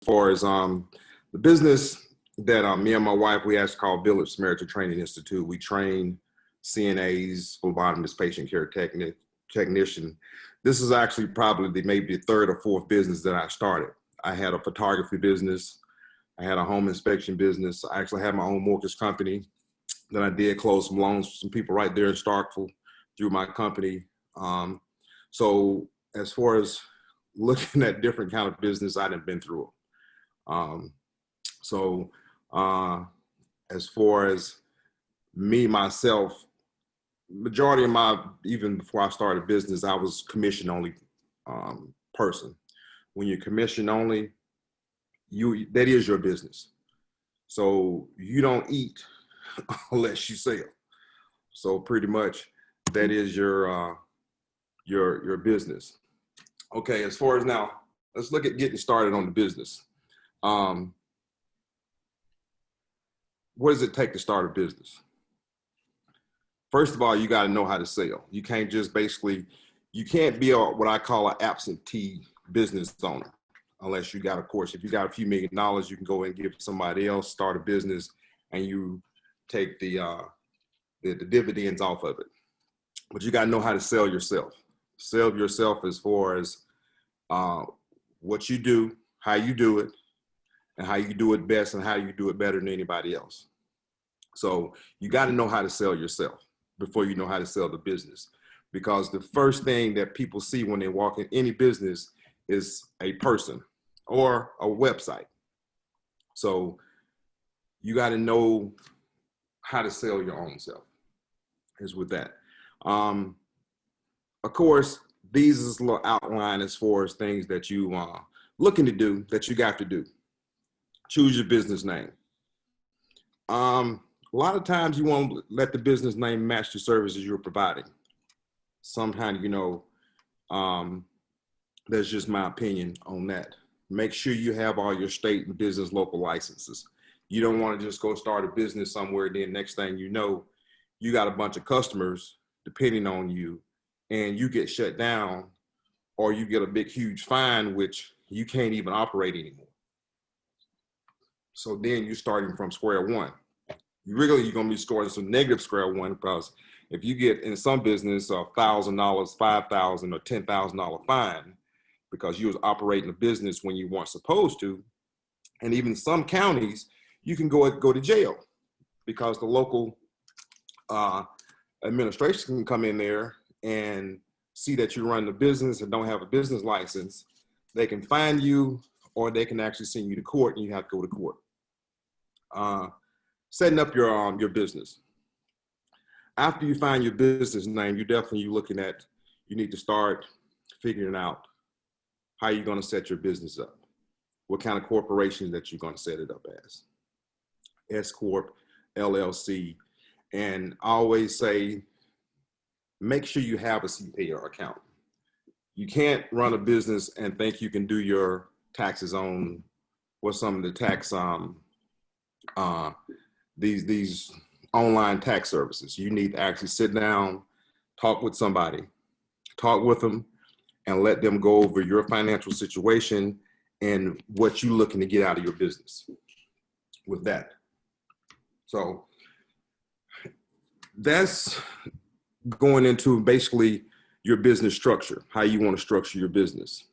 far as the business that me and my wife, we actually call Village Samaritan Training Institute. We train CNAs, phlebotomist, patient care technician. This is actually probably maybe the third or fourth business that I started. I had a photography business. I had a home inspection business. I actually had my own mortgage company. Then I did close some loans for some people right there in Starkville through my company. So as far as looking at different kind of business, I done been through it. So as far as me, myself, majority of my, even before I started business, I was commission only person. When you're commission only, that is your business. So you don't eat unless you sell. So pretty much that is your business. Okay, as far as now, let's look at getting started on the business. What does it take to start a business? First of all, you got to know how to sell. You can't just you can't be what I call an absentee business owner unless you got, of course, if you got a few $1 million, you can go and give somebody else, start a business, and you take the dividends off of it. But you got to know how to sell yourself. Sell yourself as far as what you do, how you do it, and how you do it best, and how you do it better than anybody else. So you got to know how to sell yourself before you know how to sell the business. Because the first thing that people see when they walk in any business is a person or a website. So you got to know how to sell your own self, is with that. Of course, these is a little outline as far as things that you looking to do that you got to do. Choose your business name. A lot of times you want to let the business name match the services you're providing. Sometimes, that's just my opinion on that. Make sure you have all your state and business local licenses. You don't want to just go start a business somewhere, then next thing you know, you got a bunch of customers depending on you, and you get shut down, or you get a big, huge fine, which you can't even operate anymore. So then you're starting from square one. You're going to be scoring some negative square one, because if you get in some business $1,000, $5,000, or $10,000 fine because you was operating a business when you weren't supposed to, and even some counties, you can go to jail because the local administration can come in there and see that you run the business and don't have a business license. They can fine you, or they can actually send you to court, and you have to go to court. Setting up your business. After you find your business name, you need to start figuring out how you're going to set your business up. What kind of corporation that you're going to set it up as. S Corp, LLC, and I always say, make sure you have a CPA or accountant. You can't run a business and think you can do your taxes on some of the tax these online tax services. You need to actually sit down, talk with somebody, talk with them, and let them go over your financial situation and what you're looking to get out of your business with that. So that's going into basically your business structure, how you want to structure your business.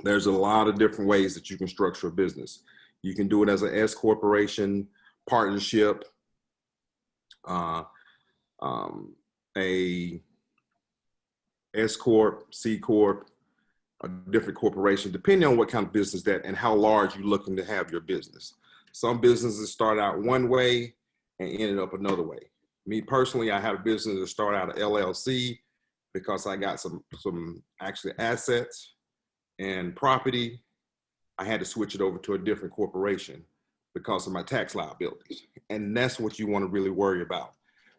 There's a lot of different ways that you can structure a business. You can do it as an S corporation, partnership, a S Corp, C Corp, a different corporation, depending on what kind of business that and how large you're looking to have your business. Some businesses start out one way and ended up another way. Me personally, I have a business that started out an LLC because I got some actually assets and property. I had to switch it over to a different corporation because of my tax liabilities. And that's what you want to really worry about,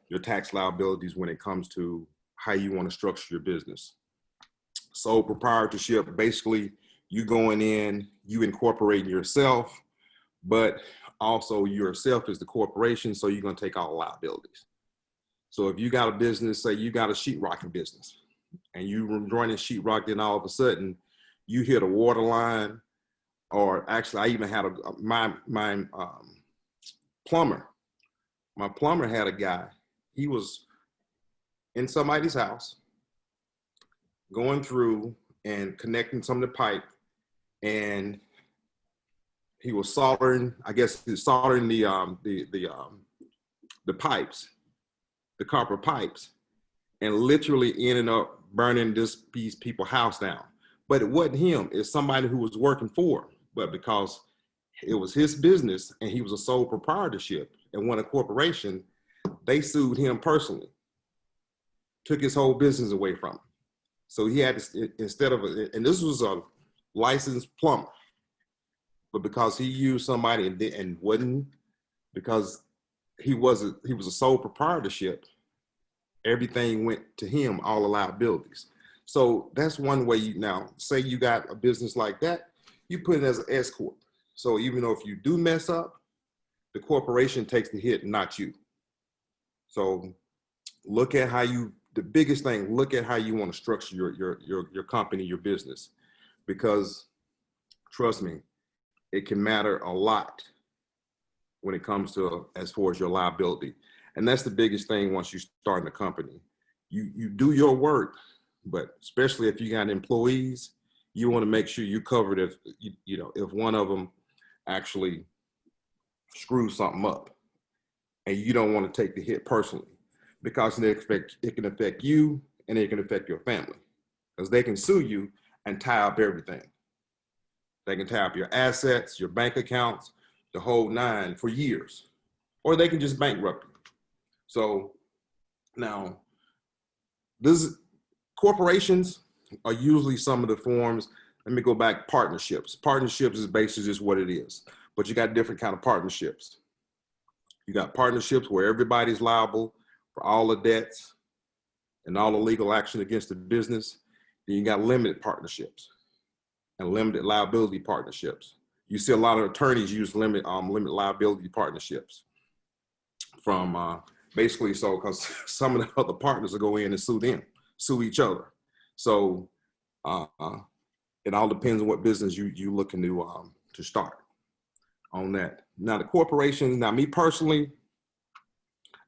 your tax liabilities when it comes to how you want to structure your business. Sole proprietorship, basically you going in, you incorporating yourself, but also yourself is the corporation, so you're going to take all the liabilities. So if you got a business, say you got a sheetrocking business, and you running sheetrock, then all of a sudden you hit a water line or actually I even had my plumber. My plumber had a guy. He was in somebody's house going through and connecting some of the pipe, and he was soldering. I guess he was soldering the pipes, the copper pipes, and literally ended up burning these people's house down. But it wasn't him. It's somebody who was working for him. But because it was his business and he was a sole proprietorship and won a corporation, they sued him personally, took his whole business away from him. So he had to, instead of, and this was a licensed plumber, but because he used somebody and wasn't, because he was a sole proprietorship, everything went to him, all the liabilities. So that's one way. You now say you got a business like that, you put it as an S corp. So even though if you do mess up, the corporation takes the hit, not you. So look at how you, the biggest thing, look at how you want to structure your company, your business, because trust me, it can matter a lot when it comes to as far as your liability. And that's the biggest thing once you start in a company. You do your work, but especially if you got employees, you want to make sure you covered if if one of them actually screws something up, and you don't want to take the hit personally, because it can affect you and it can affect your family, because they can sue you and tie up everything. They can tie up your assets, your bank accounts, the whole nine for years, or they can just bankrupt you. So now, corporations are usually some of the forms. Let me go back. Partnerships. Partnerships is basically just what it is, but you got different kind of partnerships. You got partnerships where everybody's liable for all the debts and all the legal action against the business. Then you got limited partnerships and limited liability partnerships. You see a lot of attorneys use limited liability partnerships from basically, so because some of the other partners will go in and sue each other. So it all depends on what business you looking to start on that. Now the corporation, now me personally,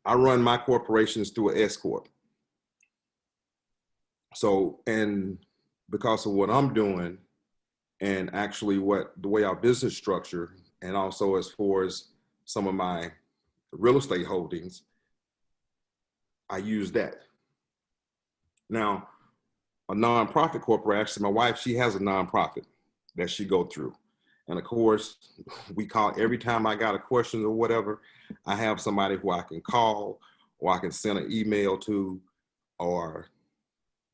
I run my corporations through an S corp. So, and because of what I'm doing, and actually the way our business structure, and also as far as some of my real estate holdings, I use that. Now, a nonprofit corporation, my wife, she has a nonprofit that she go through. And of course, we call every time I got a question or whatever, I have somebody who I can call or I can send an email to, or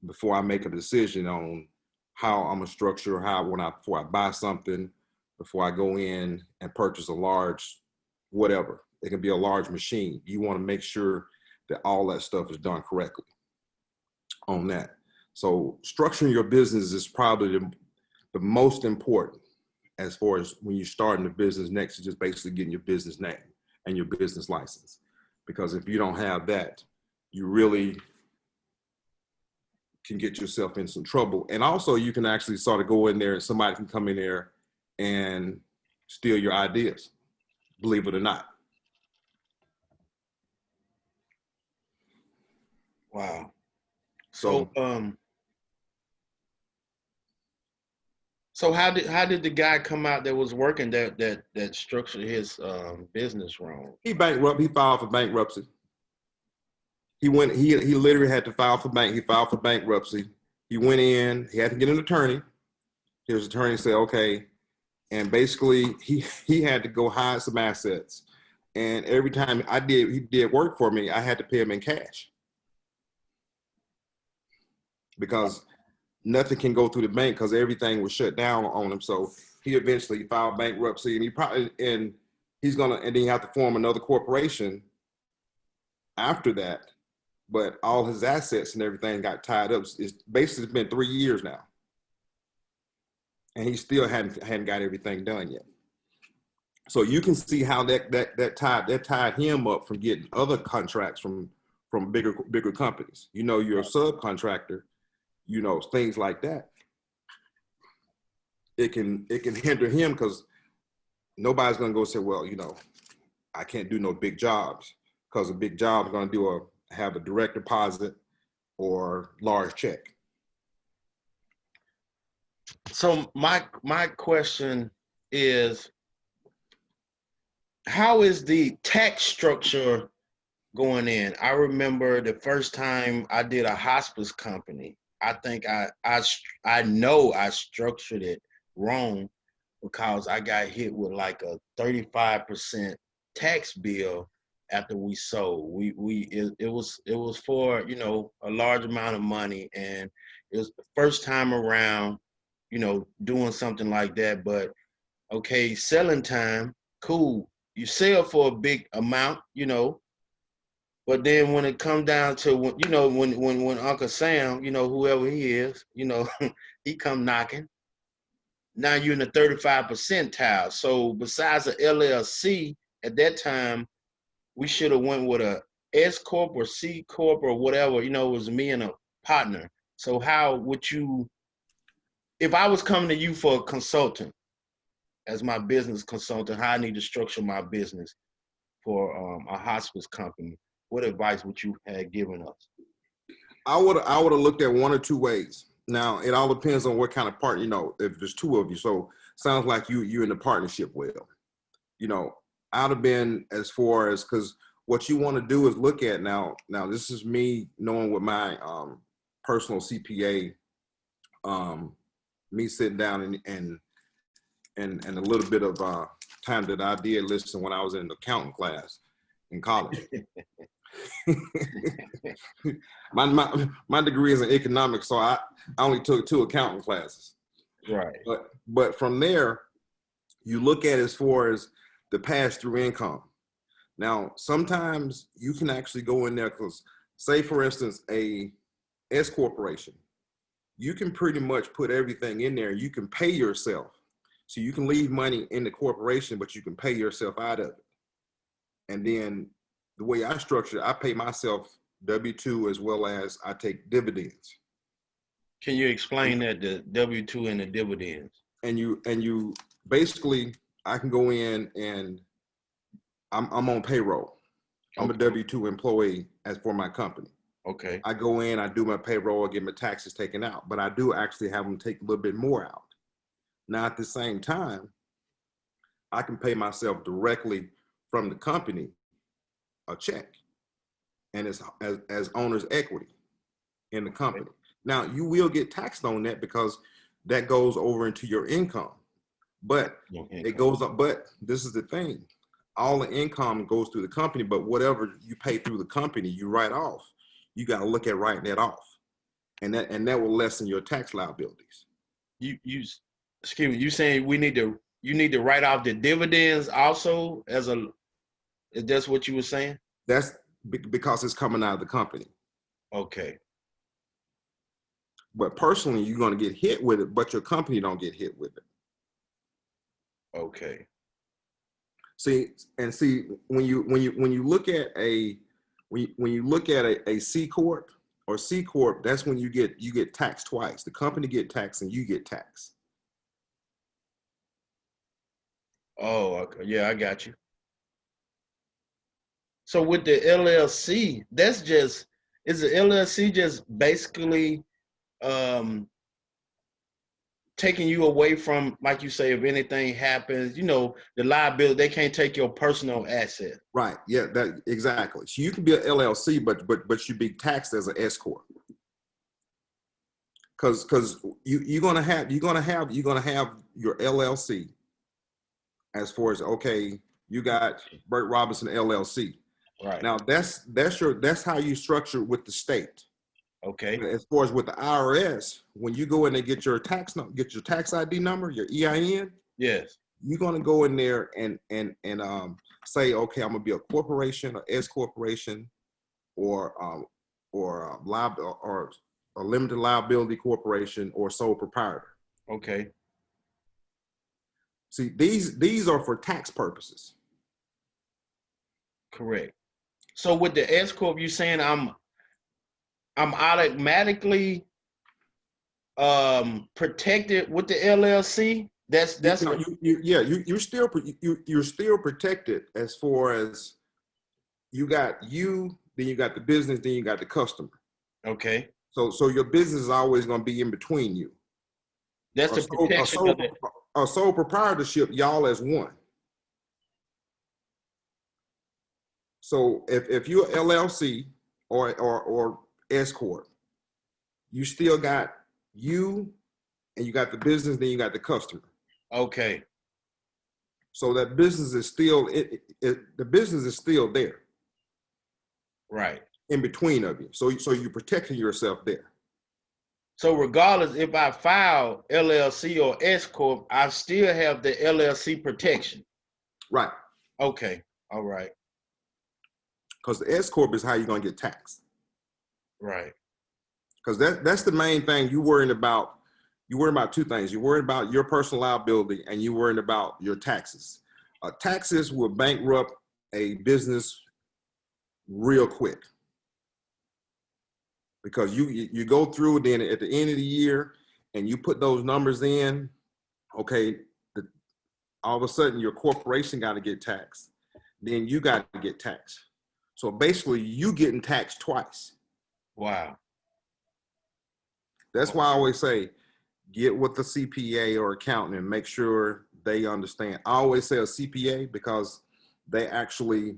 before I make a decision on how I'm gonna structure, before I buy something, before I go in and purchase a large, whatever, it can be a large machine. You wanna make sure that all that stuff is done correctly on that. So structuring your business is probably the most important as far as when you're starting a business, next to just basically getting your business name and your business license. Because if you don't have that, you really can get yourself in some trouble. And also you can actually sort of go in there and somebody can come in there and steal your ideas, believe it or not. Wow. So So how did the guy come out that was working that structured his business wrong? he filed for bankruptcy. He literally had to he filed for bankruptcy. He went in, he had to get an attorney. His attorney said, okay. And basically he had to go hide some assets. And every time he did work for me, I had to pay him in cash, because nothing can go through the bank because everything was shut down on him. So he eventually filed bankruptcy, and he's then you have to form another corporation after that. But all his assets and everything got tied up. It's basically been 3 years now, and he still hadn't got everything done yet. So you can see how that tied him up from getting other contracts from bigger companies. You're a subcontractor, things like that. it can hinder him because nobody's gonna go say, well, I can't do no big jobs because a big job is gonna have a direct deposit or large check. So my question is, how is the tax structure going in? I remember the first time I did a hospice company. I think I know I structured it wrong because I got hit with like a 35% tax bill after we sold. It was for, a large amount of money, and it was the first time around, doing something like that. But okay, selling time, cool. You sell for a big amount, but then when it comes down to when Uncle Sam, whoever he is, he come knocking. Now you're in the 35 percentile. So besides a LLC, at that time, we should have went with a S corp or C corp or whatever. It was me and a partner. So how would you, if I was coming to you for a consultant, as my business consultant, how I need to structure my business for a hospice company, what advice would you have given us? I would have looked at one or two ways. Now it all depends on what kind of partner, if there's two of you. So sounds like you're in a partnership with. I'd have been as far as, because what you want to do is look at now this is me knowing what my personal CPA, me sitting down and a little bit of time that I did listen when I was in the accounting class in college. my degree is in economics, so I only took 2 accounting classes. Right. But from there, you look at as far as the pass-through income. Now, sometimes you can actually go in there because, say for instance, a S corporation, you can pretty much put everything in there. You can pay yourself. So you can leave money in the corporation, but you can pay yourself out of it. And then the way I structure it, I pay myself W-2 as well as I take dividends. Can you explain that, the W-2 and the dividends? And you basically, I can go in and I'm on payroll. I'm a W-2 employee as for my company. Okay. I go in, I do my payroll, I get my taxes taken out, but I do actually have them take a little bit more out. Now, at the same time, I can pay myself directly from the company a check, and it's as owner's equity in the company. Now, you will get taxed on that because that goes over into your income, but it goes up. But this is the thing. All the income goes through the company, but whatever you pay through the company, you write off. You got to look at writing that off, and that will lessen your tax liabilities. Excuse me, you saying you need to write off the dividends also is that what you were saying? That's because it's coming out of the company. Okay. But personally, you're going to get hit with it, but your company don't get hit with it. Okay. See, when you look at a C corp or C corp, that's when you get taxed twice. The company get taxed and you get taxed. Oh, okay. Yeah, I got you. So with the LLC, is the LLC just basically taking you away from, like you say, if anything happens, the liability, they can't take your personal asset. Right. Yeah, that exactly. So you can be an LLC, but you be taxed as an S corp. Because you're gonna have your LLC as far as, okay, you got Burt Robinson LLC. Right. Now that's how you structure with the state. Okay. As far as with the IRS, when you go in and get your tax ID number, your EIN, yes, you're gonna go in there and say, okay, I'm gonna be a corporation, or S corporation, or a limited liability corporation, or sole proprietor. Okay. See, these are for tax purposes. Correct. So with the S corp, you saying I'm automatically protected with the LLC? That's No, you're still protected as far as you got you, then you got the business, then you got the customer. okay. So your business is always going to be in between you. That's A the sole, a protection of sole, it. a sole proprietorship, y'all as one. So if you're LLC or S corp, you still got you, and you got the business, then you got the customer. Okay. So that business is still the business is still there Right. in between of you. So you're protecting yourself there. So regardless if I file LLC or S corp, I still have the LLC protection. Right. Okay. All right. Because the S corp is how you're gonna get taxed. Right. Because that's the main thing you worrying about. You worry about two things. You're worried about your personal liability, and you're worried about your taxes. Taxes will bankrupt a business real quick, because you go through, then at the end of the year and you put those numbers in, okay, all of a sudden your corporation got to get taxed, then you got to get taxed. So basically you getting taxed twice. Wow. That's why I always say, get with the CPA or accountant and make sure they understand. I always say a CPA because they actually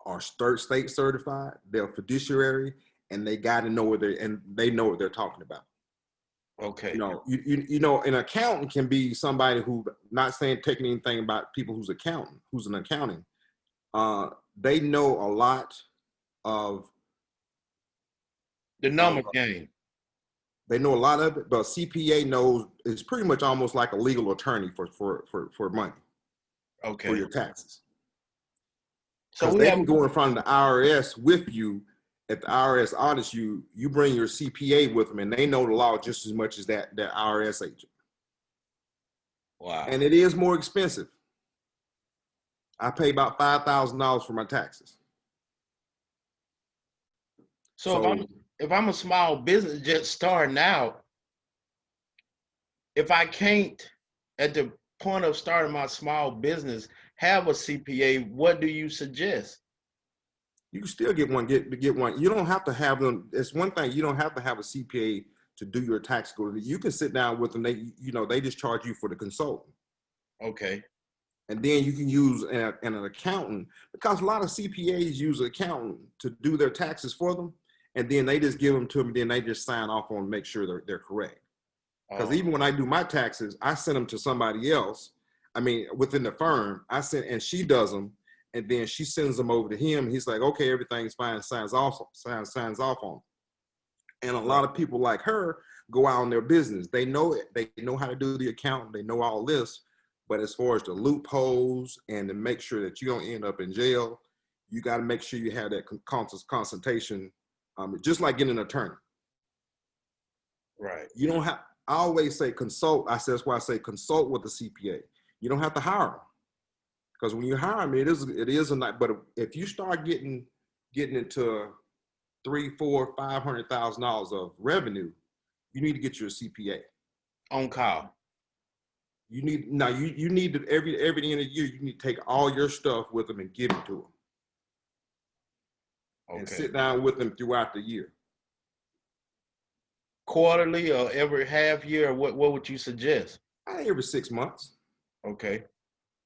are state certified, they're fiduciary, and they got to know what they know what they're talking about. Okay. You know, an accountant can be somebody who, not saying taking anything about people who's an accounting. They know a lot of The number game. they know a lot of it, but CPA knows, it's pretty much almost like a legal attorney for money, for Okay. your taxes. So Because we they have can go in front of the IRS with you. If the IRS audits you, you bring your CPA with them, and they know the law just as much as that IRS agent. wow. And it is more expensive. I pay about $5,000 for my taxes. So So if I'm a small business just starting out, if I can't at the point of starting my small business have a CPA, what do you suggest? you can still get one. Get one. You don't have to have them. It's one thing. You don't have to have a CPA to do your tax code. You can sit down with them. They just charge you for the consultant. Okay. And then you can use an accountant, because a lot of CPAs use an accountant to do their taxes for them, and then they just give them to them, and then they just sign off on, make sure they're correct. Because Oh, even when I do my taxes, I send them to somebody else. I mean, within the firm, and she does them, and then she sends them over to him. He's like, okay, everything's fine, signs off on them. And a lot of people like her go out on their business. They know it. They know how to do the accounting. They know all this. But as far as the loopholes and to make sure that you don't end up in jail, you got to make sure you have that consultation, just like getting an attorney. right. You don't have, I always say consult. That's why I say consult with the CPA. You don't have to hire them, because when you hire them, it is a night. But if you start getting into $300,000, $400,000, $500,000 of revenue, you need to get you a CPA. On call. You need to every end of the year, you need to take all your stuff with them and give it to them. And Okay. sit down with them throughout the year. Quarterly or every half year, what would you suggest? Every 6 months. Okay.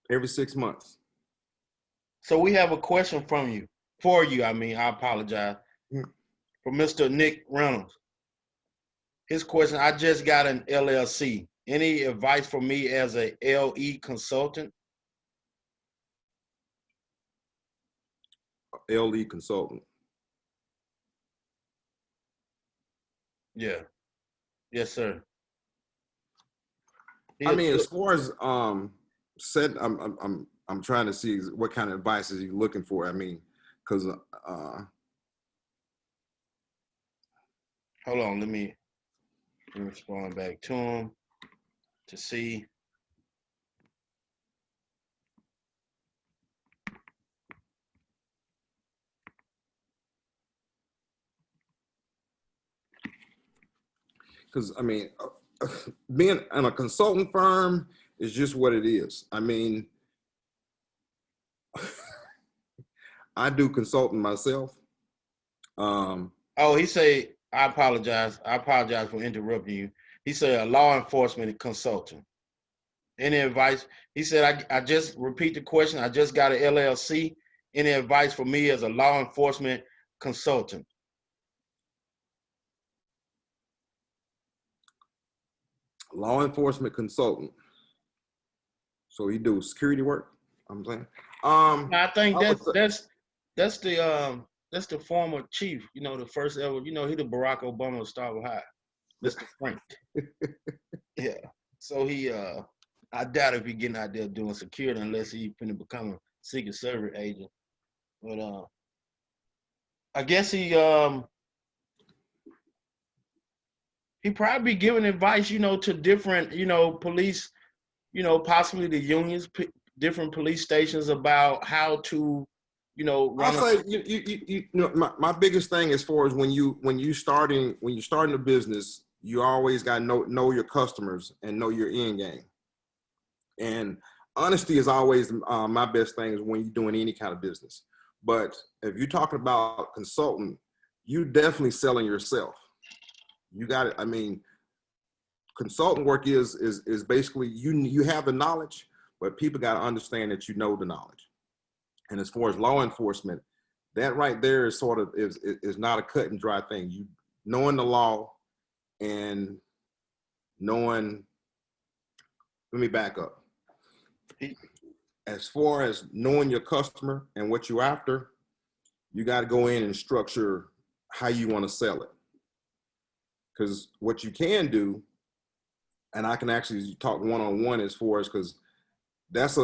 Every 6 months. So we have a question for you. I mean, I apologize. From Mr. Nick Reynolds. His question, I just got an LLC. Any advice for me as a LE consultant? LE consultant. Yeah. Yes, sir. I mean, as far as said, I'm trying to see what kind of advice is he looking for. I mean, because hold on, let me respond back to him to see. because I mean, being in a consultant firm is just what it is. I mean, I do consulting myself. Oh, he say, I apologize. I apologize for interrupting you. He said a law enforcement consultant. Any advice? He said, I just repeat the question. I just got an LLC. Any advice for me as a law enforcement consultant? Law enforcement consultant. So he do security work. I'm saying. I think I would say, that's the former chief. You know, the first ever. You know, he the Barack Obama of Starville High, Mr. Frank. Yeah. So he I doubt if he getting out there doing security unless he finna become a Secret Service agent. But I guess he probably be giving advice, you know, to different, you know, police, you know, possibly the unions, different police stations about how to, you know, I'll run a. say you know my biggest thing as far as when you're starting a business, you always got to know your customers and know your end game. And honesty is always my best thing is when you're doing any kind of business. But if you're talking about consulting, you definitely selling yourself. You got it. I mean, consultant work is basically you have the knowledge, but people got to understand that you know the knowledge. And as far as law enforcement, that right there is sort of is not a cut and dry thing. You knowing the law and knowing. Let me back up. As far as knowing your customer and what you're after, you got to go in and structure how you want to sell it. Because what you can do, and I can actually talk one-on-one as far as because that's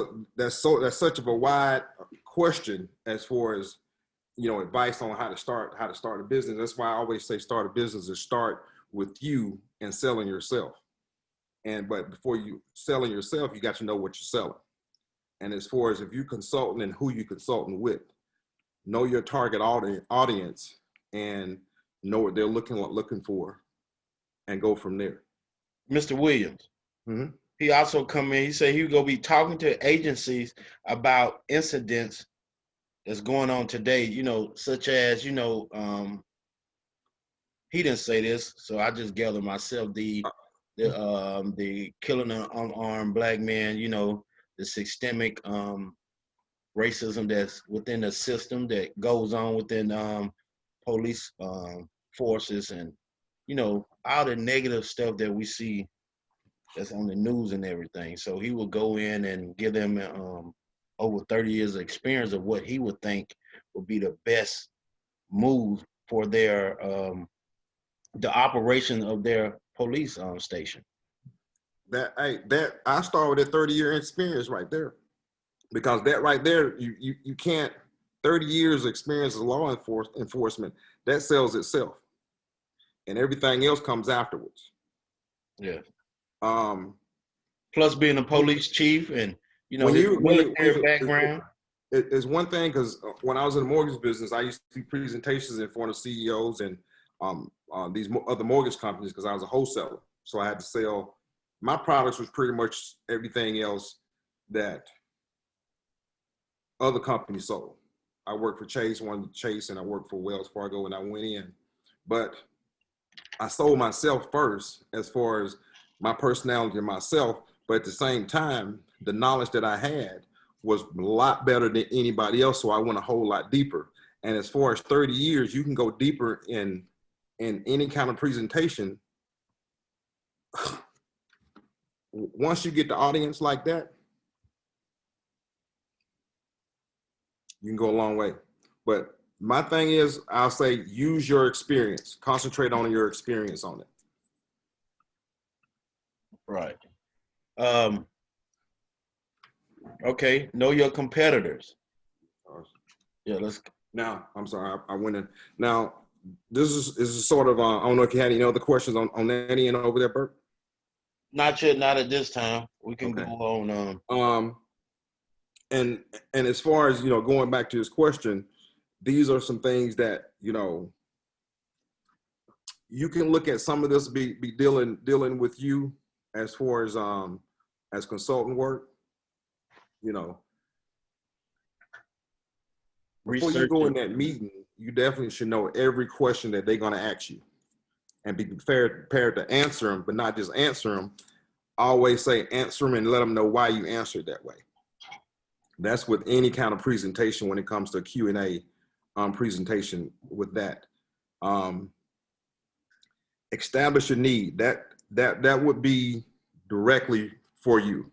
such of a wide question as far as advice on how to start a business. That's why I always say start a business is start with you and selling yourself. But before you selling yourself, you got to know what you're selling. And as far as if you consulting and who you consulting with, know your target audience and know what they're looking for, and go from there. Mr. Williams. Mm-hmm. He also come in. He said he gonna be talking to agencies about incidents that's going on today. You know, such as he didn't say this, so I just gathered myself the killing of unarmed black men. You know, the systemic racism that's within the system that goes on within police forces, and all the negative stuff that we see that's on the news and everything. So he will go in and give them over 30 years of experience of what he would think would be the best move for their the operation of their police station. That I start with a 30-year experience right there, because that right there you can't 30 years experience as law enforcement that sells itself, and everything else comes afterwards. Yeah. Plus being a police chief and when his you military background. It's one thing, because when I was in the mortgage business, I used to do presentations in front of CEOs and these other mortgage companies, because I was a wholesaler. So I had to sell my products, was pretty much everything else that other companies sold. I worked for Chase, and I worked for Wells Fargo, and I went in. But I sold myself first as far as my personality and myself. But at the same time, the knowledge that I had was a lot better than anybody else. So I went a whole lot deeper. And as far as 30 years, you can go deeper in any kind of presentation. Once you get the audience like that, you can go a long way. But my thing is, I'll say, use your experience. Concentrate on your experience on it. Right. Okay. Know your competitors. Yeah. Now, I'm sorry, I went in. Now, this is sort of, I don't know if you had any other questions on that end over there, Bert? Not yet, not at this time. We can go on. And as far as, going back to his question, these are some things that, you can look at some of this be dealing with you as far as consultant work. You know, before you go in Researching. that meeting, you definitely should know every question that they're going to ask you and be prepared to answer them, but not just answer them. Always say answer them and let them know why you answered that way. That's with any kind of presentation when it comes to a Q&A presentation with that. Establish a need. That would be directly for you.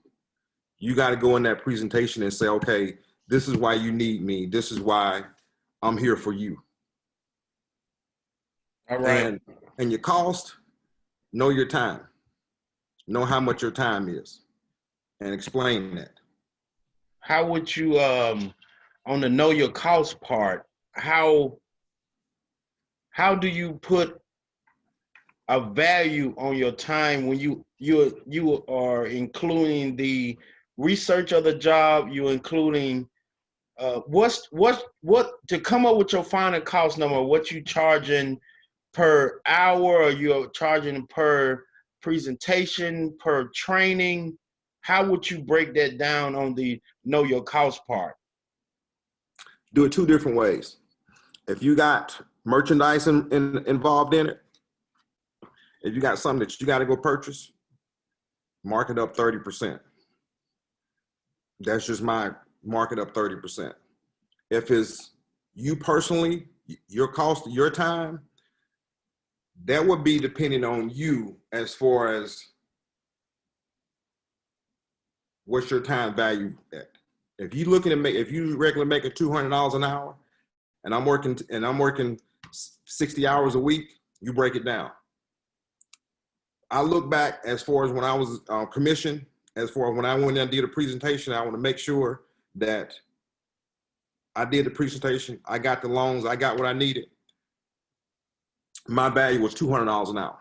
You got to go in that presentation and say, okay, this is why you need me. This is why I'm here for you. All right. And your cost, know your time. Know how much your time is and explain that. How would you, on the know your cost part, how do you put a value on your time when you are including the research of the job, you're including what to come up with your final cost number, what you charging per hour, or you're charging per presentation, per training? How would you break that down on the know your cost part? Do it two different ways. If you got merchandise involved in it, if you got something that you got to go purchase, mark it up 30%. That's just my mark it up 30%. If it's you personally, your cost, your time, that would be depending on you as far as what's your time value at. If you looking to make, if you regularly making $200 an hour, and I'm working 60 hours a week, you break it down. I look back as far as when I was commissioned, as far as when I went and did a presentation, I want to make sure that I did the presentation, I got the loans, I got what I needed. My value was $200 an hour.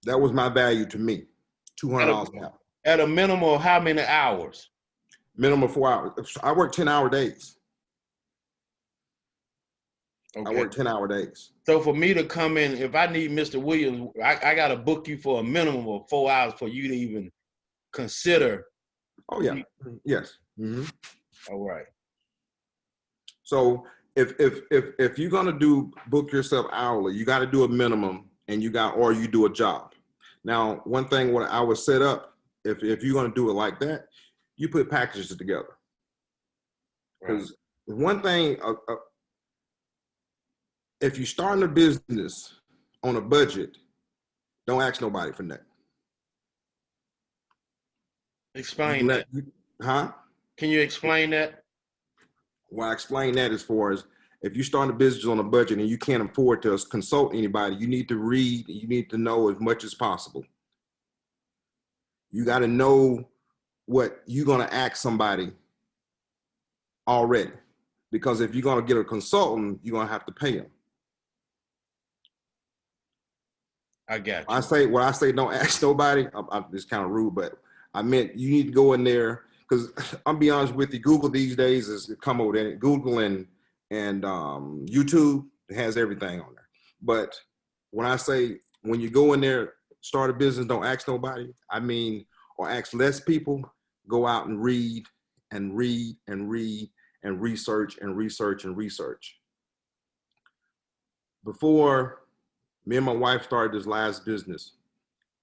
That was my value to me, $200 an hour. At a minimum of how many hours? Minimum 4 hours. I work 10-hour days. Okay. I work 10-hour days. So for me to come in, if I need Mr. Williams, I got to book you for a minimum of 4 hours for you to even consider. Oh yeah. Yes. Mm-hmm. All right. So if you're gonna book yourself hourly, you got to do a minimum, and you do a job. Now, one thing what I would set up, if you're gonna do it like that, you put packages together. Because one thing, if you're starting a business on a budget, don't ask nobody for nothing. Explain that. Huh? Can you explain that? Well, I explain that as far as if you start a business on a budget and you can't afford to consult anybody, you need to read, you need to know as much as possible. You got to know what you're going to ask somebody already. Because if you're going to get a consultant, you're going to have to pay them. I got you. When I say don't ask nobody, it's kind of rude, but I meant you need to go in there, because I'll be honest with you, Google these days is come over there. Google and YouTube has everything on there. But when I say when you go in there, start a business, don't ask nobody, I mean, or ask less people, go out and read and read and read and research and research and research. Before me and my wife started this last business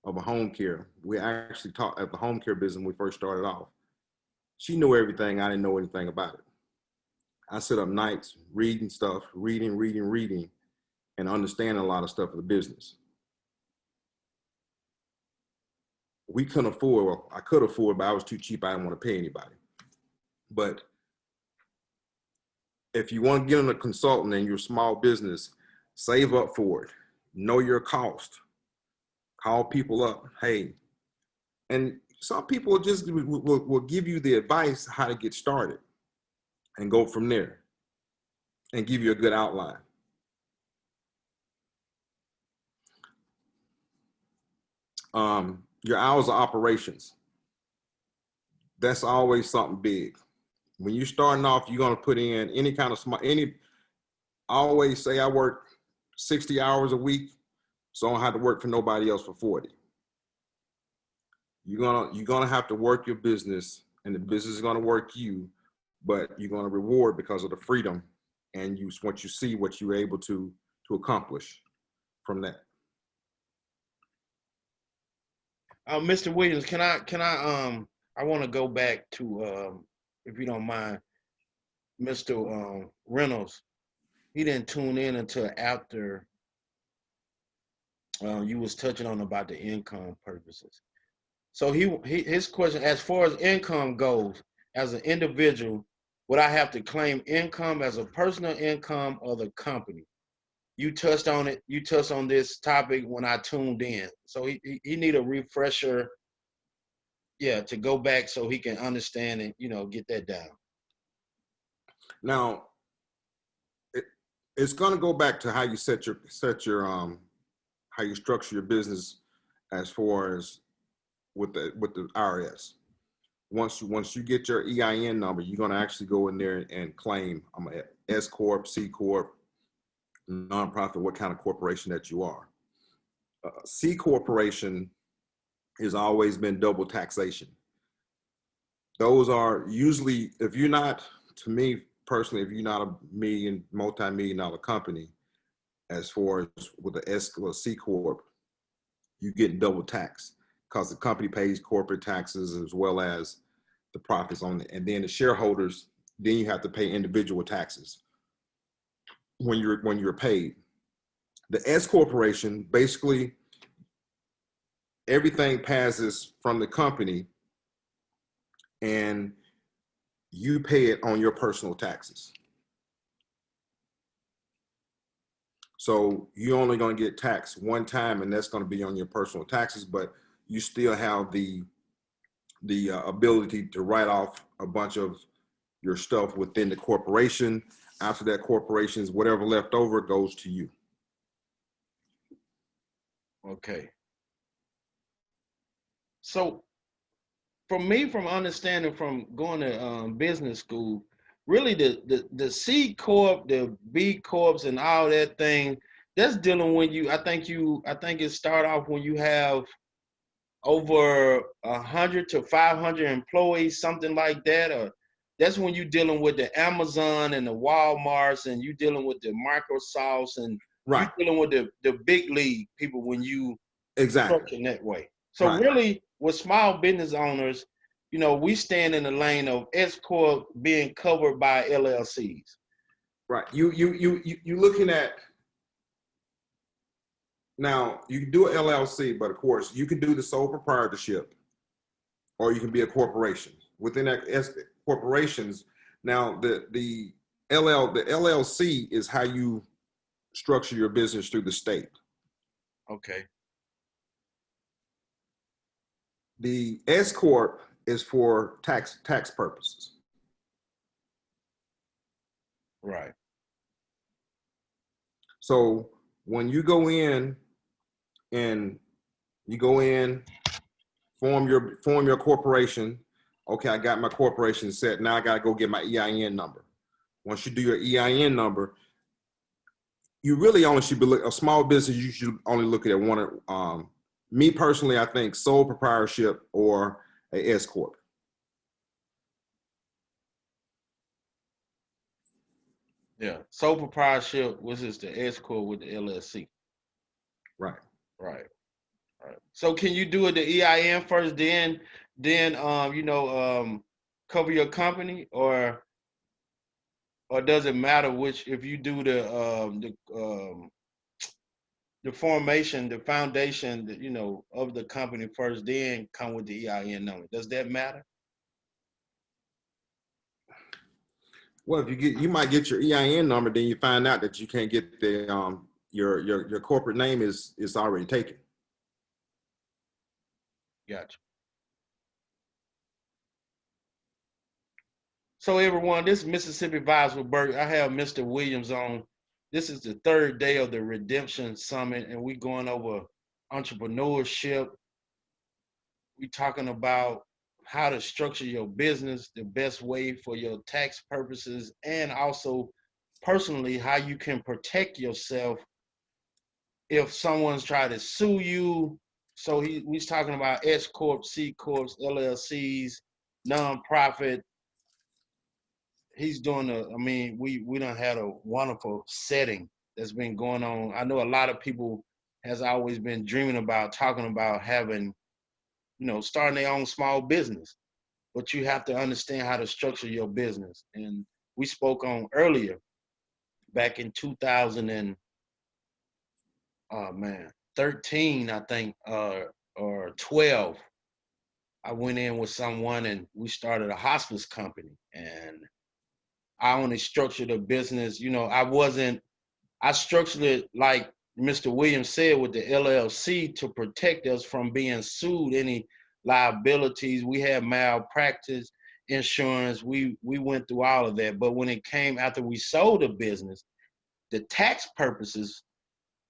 of a home care, we actually taught at the home care business when we first started off. She knew everything. I didn't know anything about it. I sit up nights reading stuff, reading, and understanding a lot of stuff of the business. We couldn't afford, well, I could afford, but I was too cheap. I didn't want to pay anybody. But if you want to get on a consultant in your small business, save up for it. Know your cost. Call people up. Hey, and some people just will give you the advice how to get started and go from there and give you a good outline. Your hours of operations. That's always something big. When you're starting off, you're going to put in any kind of I always say I work 60 hours a week, so I don't have to work for nobody else for 40. You're gonna have to work your business, and the business is gonna work you, but you're gonna reward because of the freedom, and once you see what you're able to accomplish from that. Mr. Williams, I want to go back to, if you don't mind, Mr. Reynolds. He didn't tune in until after you was touching on about the income purposes. So his question, as far as income goes, as an individual, would I have to claim income as a personal income or the company? You touched on it. You touched on this topic when I tuned in. So he need a refresher, yeah, to go back so he can understand and get that down. Now, it's going to go back to how you how you structure your business as far as with the IRS. Once you get your EIN number, you're going to actually go in there and claim I'm a S corp, C corp, nonprofit, what kind of corporation that you are. C corporation has always been double taxation. Those are usually, if you're not, to me personally, if you're not a multi-million dollar company, as far as with the S or C corp, you get double tax because the company pays corporate taxes as well as the profits on it, and then the shareholders. Then you have to pay individual taxes when you're paid. The S corporation, basically, everything passes from the company, and you pay it on your personal taxes. So you're only going to get taxed one time, and that's going to be on your personal taxes, but you still have the ability to write off a bunch of your stuff within the corporation. After that, corporation's whatever left over goes to you. Okay. So from understanding from going to business school, really the C corp, the B corps, and all that thing, that's dealing when I think it start off when you have over 100 to 500 employees, something like that, or that's when you're dealing with the Amazon and the Walmarts, and you're dealing with the Microsofts, and Right. you're dealing with the big league people when you Exactly. structure that way. So Right. really, with small business owners, we stand in the lane of S corp being covered by LLCs. Right. You looking at. Now, you can do an LLC, but of course, you can do the sole proprietorship, or you can be a corporation. Within that corporations, now the LLC is how you structure your business through the state. Okay. The S corp is for tax purposes. Right. So when you go in and form your corporation. Okay, I got my corporation set. Now I got to go get my EIN number. Once you do your EIN number, you really only should be a small business. You should only look at one. Me personally, I think sole proprietorship or a S corp. Yeah, sole proprietorship, which is the S corp with the LLC. Right. Right. So can you do it the EIN first, then cover your company, or does it matter which, if you do the formation, the foundation, of the company first, then come with the EIN number? Does that matter? Well, if you might get your EIN number, then you find out that you can't get the your corporate name is already taken. Gotcha. So everyone, this is Mississippi Vibes with Bert. I have Mr. Williams on. This is the third day of the Redemption Summit, and we're going over entrepreneurship. We're talking about how to structure your business the best way for your tax purposes, and also personally how you can protect yourself if someone's trying to sue you. So he's talking about S corp, C corps, LLCs, nonprofit. He's doing I mean, we done had a wonderful setting that's been going on. I know a lot of people has always been dreaming about talking about having, starting their own small business, but you have to understand how to structure your business. And we spoke on earlier back in 2000 and oh man, 13, I think, or 12. I went in with someone and we started a hospice company, and I only structured a business. I structured it like Mr. Williams said with the LLC to protect us from being sued, any liabilities. We had malpractice insurance. We went through all of that. But when it came after we sold the business, the tax purposes,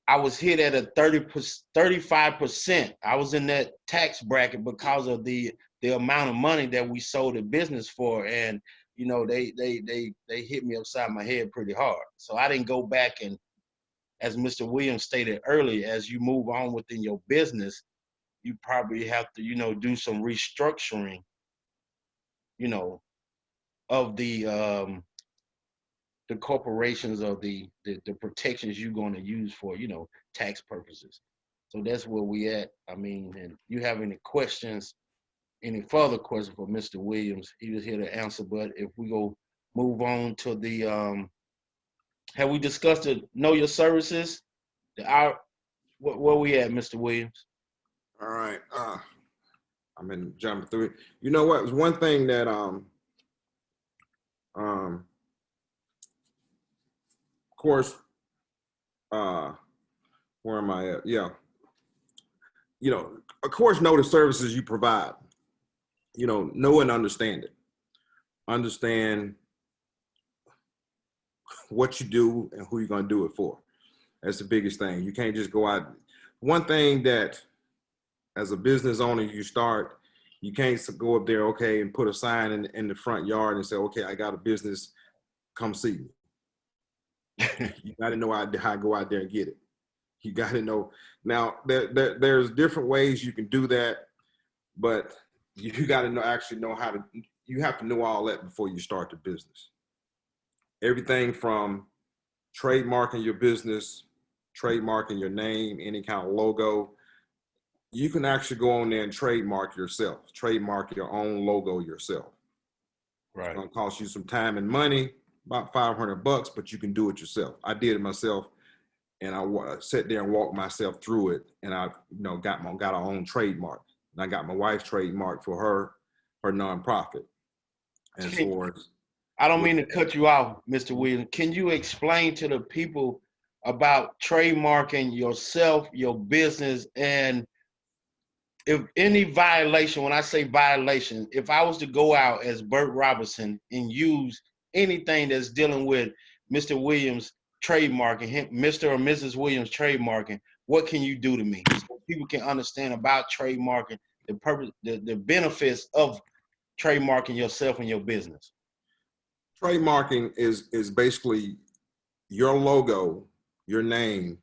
I was hit at a 35%. I was in that tax bracket because of the amount of money that we sold the business for. And they hit me upside my head pretty hard. So I didn't go back, and as Mr. Williams stated earlier, as you move on within your business, you probably have to, do some restructuring, of the corporations, of the protections you're going to use for, tax purposes. So that's where we at. I mean, and you have any questions, any further questions for Mr. Williams, he was here to answer. But if we go move on to the, have we discussed the know your services? Where we at, Mr. Williams? All right. I'm in jumping through it. You know what? It was one thing that of course, where am I at? Yeah. Of course, know the services you provide. Know and understand it. Understand what you do and who you're going to do it for. That's the biggest thing. You can't just go out. One thing that, as a business owner, you can't go up there, okay, and put a sign in the front yard and say, okay, I got a business, come see me. You got to know how to go out there and get it. You got to know. Now, there's different ways you can do that, but you got to know how to, you have to know all that before you start the business. Everything from trademarking your business, trademarking your name, any kind of logo. You can actually go on there and trademark yourself, trademark your own logo yourself. Right. It's going to cost you some time and money, about $500, but you can do it yourself. I did it myself, and I sat there and walked myself through it, and I got our own trademark. And I got my wife's trademark for her nonprofit. As far as, I don't mean to cut you off, Mr. Williams. Can you explain to the people about trademarking yourself, your business, and if any violation, when I say violation, if I was to go out as Burt Robertson and use anything that's dealing with Mr. Williams trademarking, him, Mr. or Mrs. Williams trademarking, what can you do to me? So people can understand about trademarking, the purpose, the benefits of trademarking yourself and your business. trademarking is basically your logo, your name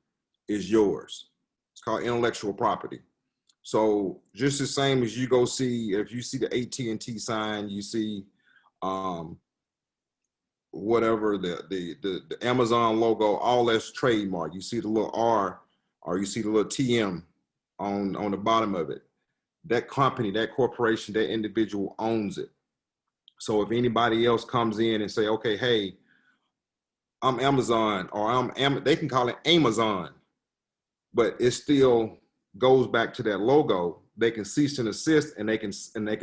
is yours. It's called intellectual property. So just the same as you go see, if you see the AT&T sign, you see whatever the Amazon logo, all that's trademark. You see the little R, or you see the little TM on the bottom of it. That company, that corporation, that individual owns it. So if anybody else comes in and say, okay, hey, I'm Amazon, or they can call it Amazon, but it still goes back to that logo. They can cease and desist, and they can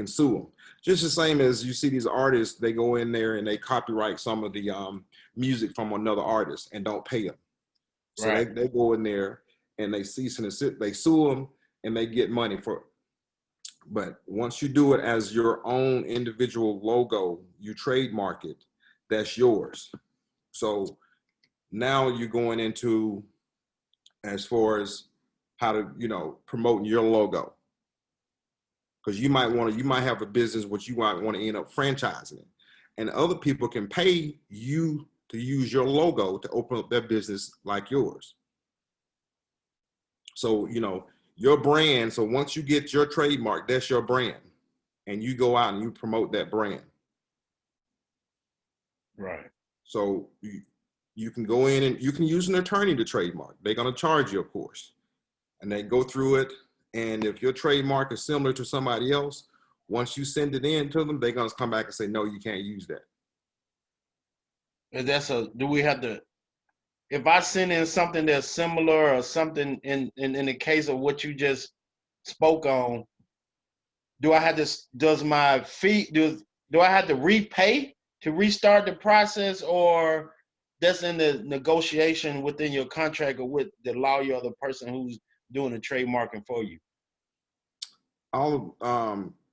sue them. Just the same as you see these artists, they go in there and they copyright some of the music from another artist and don't pay them. So right. they go in there and they cease and desist, they sue them, and they get money for it. But once you do it as your own individual logo, you trademark it, that's yours. So now you're going into, as far as how to, promoting your logo. Because you might have a business which you might want to end up franchising it. And other people can pay you to use your logo to open up their business like yours. So, your brand. So once you get your trademark, that's your brand. And you go out and you promote that brand. Right. So you can go in and you can use an attorney to trademark. They're going to charge you, of course. And they go through it. And if your trademark is similar to somebody else, once you send it in to them, they're going to come back and say, no, you can't use that. And do we have to, if I send in something that's similar or something in the case of what you just spoke on, do I have to, does my fee, do I have to repay to restart the process, or that's in the negotiation within your contract or with the lawyer or the person who's doing the trademarking for you?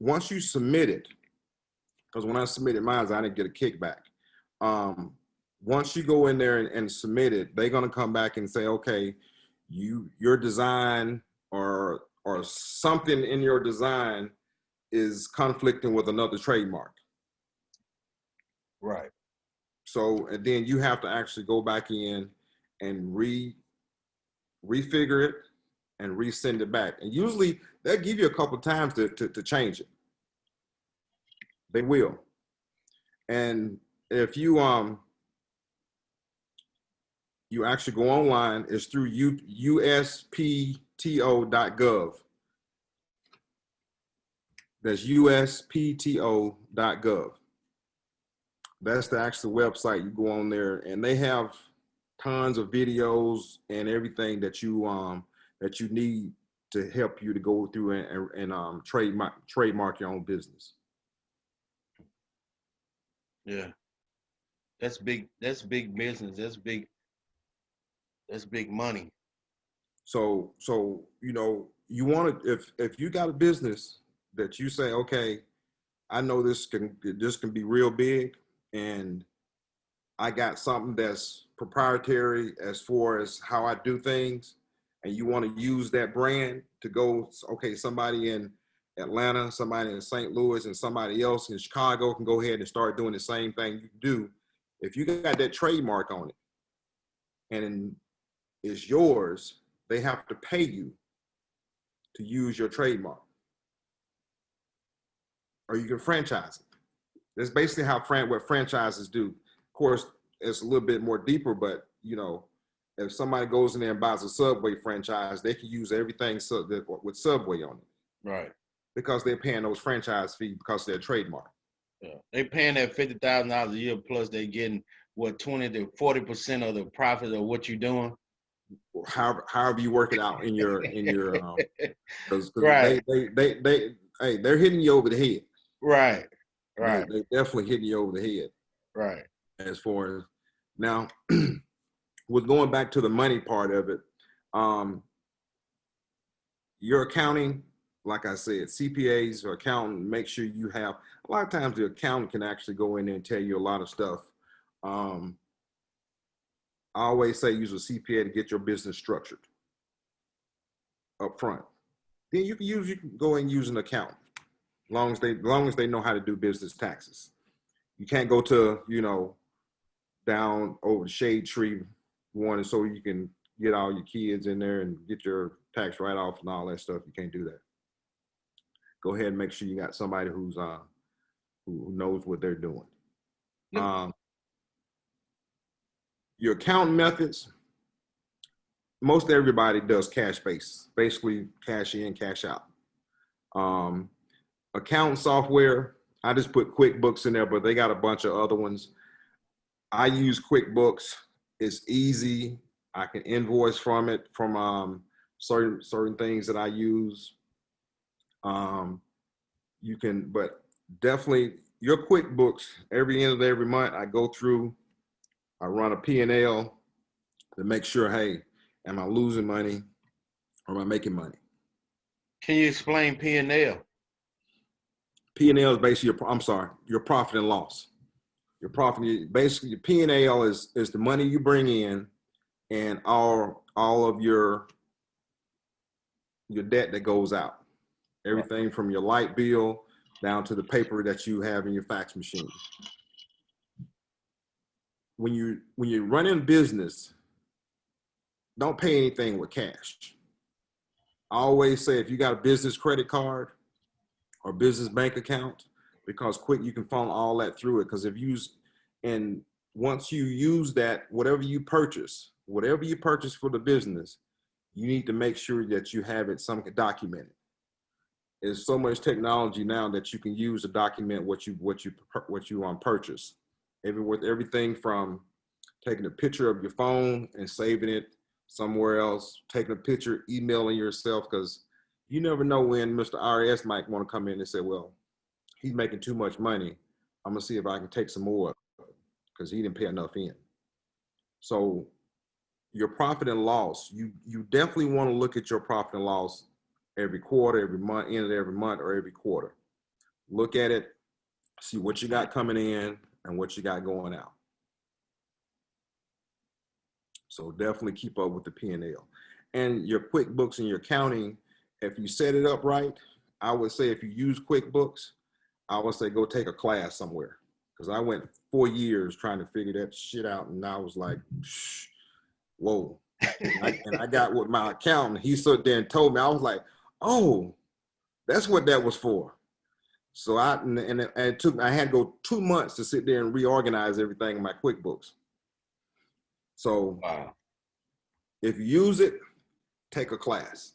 Once you submit it, because when I submitted mine, I didn't get a kickback. Once you go in there and submit it, they're going to come back and say, okay, your design or something in your design is conflicting with another trademark. Right. So, and then you have to actually go back in and refigure it and resend it back. And usually they'll give you a couple of times to change it. They will. And if you actually go online, it's through uspto.gov. That's uspto.gov. That's the actual website. You go on there, and they have tons of videos and everything that you need to help you to go through and trademark your own business. Yeah. That's big. That's big business. That's big money. So you want to, if you got a business that you say, okay, I know this can be real big, and I got something that's proprietary as far as how I do things, and you want to use that brand to go, okay, somebody in Atlanta, somebody in St. Louis, and somebody else in Chicago can go ahead and start doing the same thing you do. If you got that trademark on it and it's yours, they have to pay you to use your trademark. Or you can franchise it. That's basically how what franchises do. Of course, it's a little bit more deeper, but if somebody goes in there and buys a Subway franchise, they can use everything with Subway on it. Right. Because they're paying those franchise fees because they're trademark. Yeah. They paying that $50,000 a year, plus they getting what 20 to 40% of the profit of what you're doing. However you work it out in your because right. they're hitting you over the head. Right. They definitely hitting you over the head. Right. As far as now, with going back to the money part of it, your accounting, like I said, CPAs or accountant, make sure you have, a lot of times the accountant can actually go in there and tell you a lot of stuff. I always say use a CPA to get your business structured up front. Then you can go and use an accountant, long as they know how to do business taxes. You can't go to, down over the shade tree one, so you can get all your kids in there and get your tax write-off and all that stuff. You can't do that. Go ahead and make sure you got somebody who knows what they're doing. Yep. Your accounting methods, most everybody does cash basis, basically cash in, cash out. Accounting software, I just put QuickBooks in there, but they got a bunch of other ones. I use QuickBooks. It's easy. I can invoice from it, from certain things that I use. You can, but definitely your QuickBooks, every end of every month, I go through, I run a P&L to make sure, hey, am I losing money or am I making money? Can you explain P&L? P&L is basically your profit and loss. Your profit, basically your P&L is the money you bring in and all of your debt that goes out. Everything from your light bill down to the paper that you have in your fax machine. When you're running business, don't pay anything with cash. I always say if you got a business credit card or business bank account, because quick you can funnel all that through it. Because if you use, and once you use that, whatever you purchase for the business, you need to make sure that you have it some documented. There's so much technology now that you can use to document what you purchase. Everything from taking a picture of your phone and saving it somewhere else, taking a picture, emailing yourself, because you never know when Mr. RS might want to come in and say, well, he's making too much money. I'm gonna see if I can take some more because he didn't pay enough in. So your profit and loss, you definitely want to look at your profit and loss every quarter, every month, end of every month or every quarter. Look at it, see what you got coming in and what you got going out. So definitely keep up with the P&L. And your QuickBooks and your accounting, if you set it up right, I would say if you use QuickBooks, I would say go take a class somewhere. Because I went 4 years trying to figure that shit out, and I was like, whoa. And I got with my accountant, he stood there and told me, I was like, oh, that's what that was for. So I had to go 2 months to sit there and reorganize everything in my QuickBooks. So Wow. if you use it, take a class.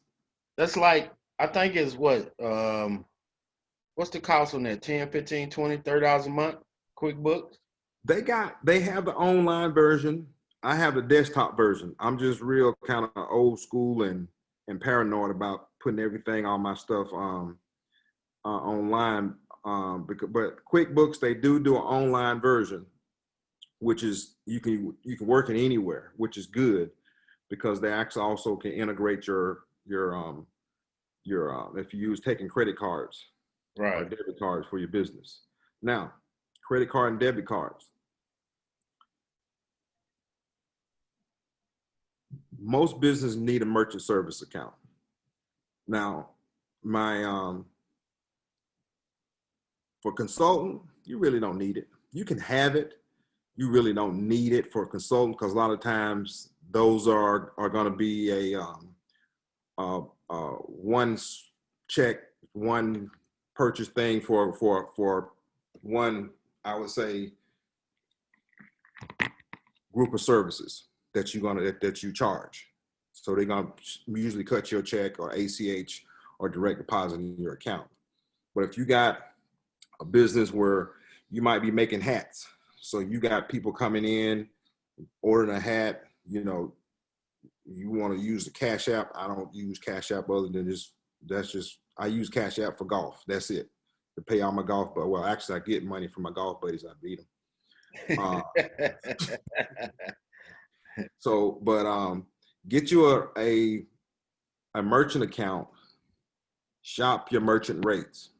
That's like, I think it's what, what's the cost on that? 10, 15, 20, $30 a month, QuickBooks? They have the online version. I have the desktop version. I'm just real kind of old school and paranoid about putting everything, all my stuff online. But QuickBooks, they do an online version, which is you can work it anywhere, which is good because they actually also can integrate your if you use taking credit cards or Right. debit cards for your business. Now, credit card and debit cards. Most businesses need a merchant service account. Now, for consultant, you really don't need it. You can have it. You really don't need it for a consultant because a lot of times those are going to be one check, one purchase thing for one, I would say, group of services that you charge. So they're gonna usually cut your check or ACH or direct deposit in your account. But if you got a business where you might be making hats, so you got people coming in, ordering a hat, you want to use the Cash App. I don't use Cash App other than I use Cash App for golf. That's it, to pay all my golf. But well, actually I get money from my golf buddies. I beat them. Get you a merchant account, shop your merchant rates.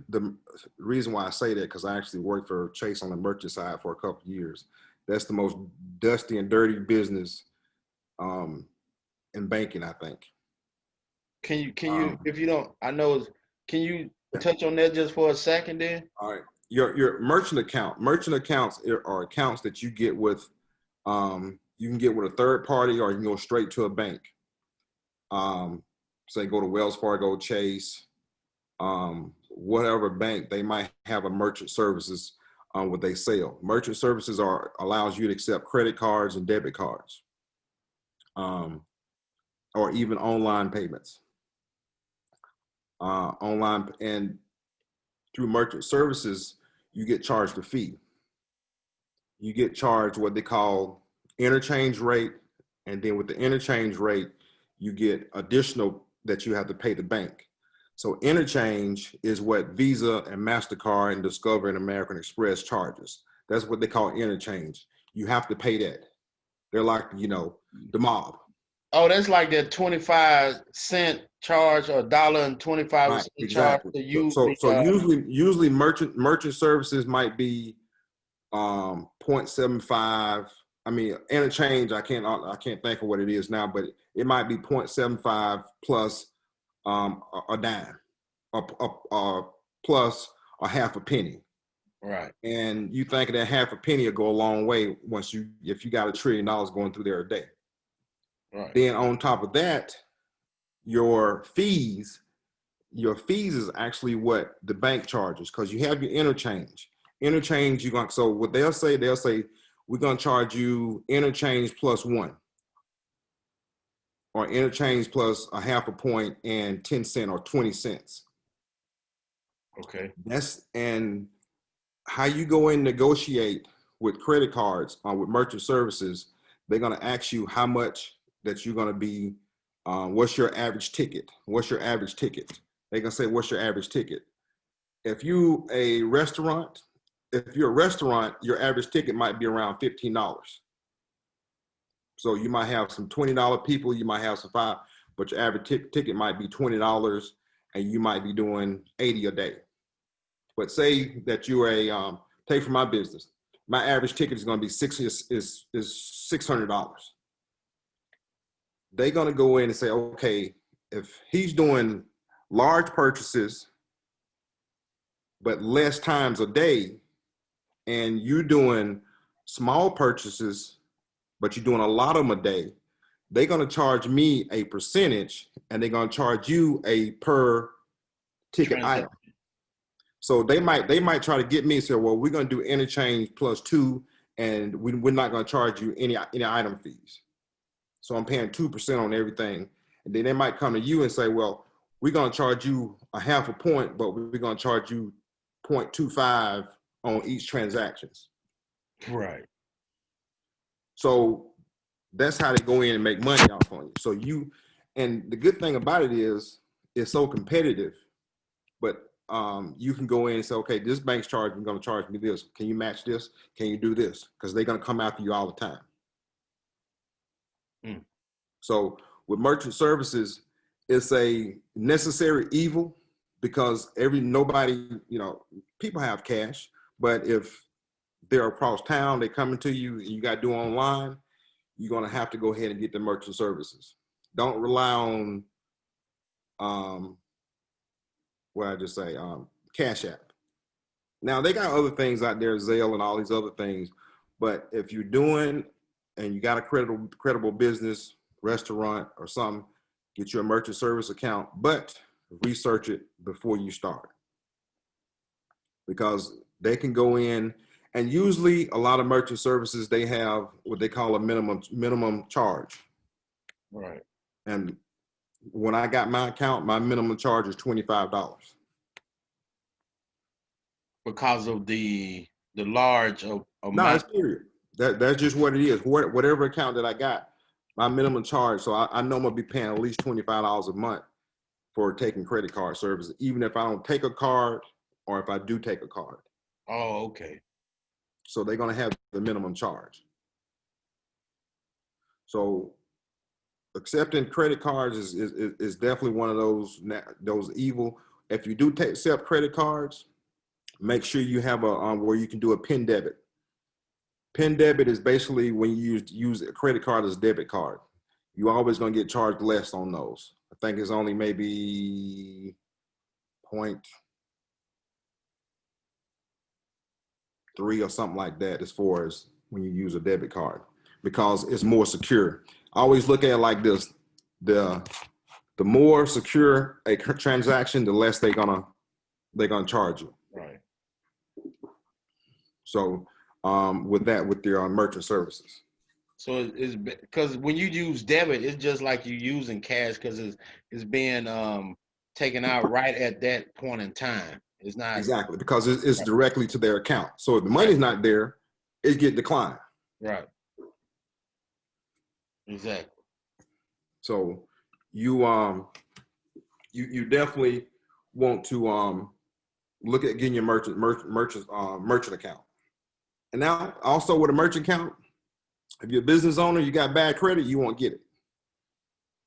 The reason why I say that, because I actually worked for Chase on the merchant side for a couple of years. That's the most dusty and dirty business in banking, I think. Can you, if you don't, can you touch on that just for a second then? All right. Your merchant accounts are accounts that you get with, you can get with a third party or you can go straight to a bank. Say go to Wells Fargo, Chase, whatever bank, they might have a merchant services what they sell. Merchant services allows you to accept credit cards and debit cards, or even online payments. Online and through merchant services, you get charged a fee. You get charged what they call interchange rate, and then with the interchange rate, you get additional that you have to pay the bank. So interchange is what Visa and MasterCard and Discover and American Express charges. That's what they call interchange. You have to pay that. They're like, the mob. Oh, that's like that 25-cent charge or $1.25 Right, charge exactly. to use. So usually merchant services might be 0.75. I mean, interchange, I can't think of what it is now, but it might be 0.75 plus a dime, plus a half a penny. Right. And you think that half a penny will go a long way if you got $1 trillion going through there a day. Right. Then on top of that, your fees, is actually what the bank charges, because you have your interchange. Interchange, you're going, so what they'll say, we're going to charge you interchange plus one, or interchange plus a half a point and 10 cents or 20 cents. Okay. And how you go in negotiate with credit cards with merchant services, they're going to ask you how much that you're going to be, what's your average ticket? What's your average ticket? They're going to say, what's your average ticket? If you're a restaurant, your average ticket might be around $15. So you might have some $20 people, you might have some $5, but your average ticket might be $20, and you might be doing 80 a day. But say that you're take for my business, my average ticket is going to be $600. They're going to go in and say, okay, if he's doing large purchases, but less times a day, and you're doing small purchases, but you're doing a lot of them a day, they're going to charge me a percentage, and they're going to charge you a per ticket item. So they might try to get me and say, well, we're going to do interchange plus two, and we're not going to charge you any item fees. So I'm paying 2% on everything. And then they might come to you and say, well, we're going to charge you a half a point, but we're going to charge you 0.25 on each transactions. Right. So that's how they go in and make money off on you. And the good thing about it is it's so competitive, but you can go in and say, okay, this bank's going to charge me this. Can you match this? Can you do this? Because they're going to come after you all the time. Mm. So with merchant services, it's a necessary evil, because nobody, people have cash, but if they're across town, they coming to you, and you got to do online, you're going to have to go ahead and get the merchant services. Don't rely on, Cash App. Now they got other things out there, Zelle and all these other things, but if you're doing and you got a credible business, restaurant or something, get your merchant service account, but research it before you start, because they can go in, and usually a lot of merchant services, they have what they call a minimum charge. Right. And when I got my account, my minimum charge is $25. Because of the large amount. No, it's period. That's just what it is. Whatever account that I got, my minimum charge. So I know I'm gonna be paying at least $25 a month for taking credit card services, even if I don't take a card or if I do take a card. Oh, okay. So they're gonna have the minimum charge. So accepting credit cards is definitely one of those evil. If you do accept credit cards, make sure you have a where you can do a PIN debit. PIN debit is basically when you use a credit card as a debit card. You're always going to get charged less on those. I think it's only maybe 0.3 or something like that, as far as when you use a debit card, because it's more secure. I always look at it like this: the more secure a transaction, the less they're gonna charge you. Right. So with your merchant services. So it's because when you use debit, it's just like you using cash, because it's being taken out right at that point in time. It's not Exactly, because it's directly to their account. So if the money's not there, it get declined. Right. Exactly. So you definitely want to look at getting your merchant account. And now also with a merchant account, if you're a business owner, you got bad credit, you won't get it.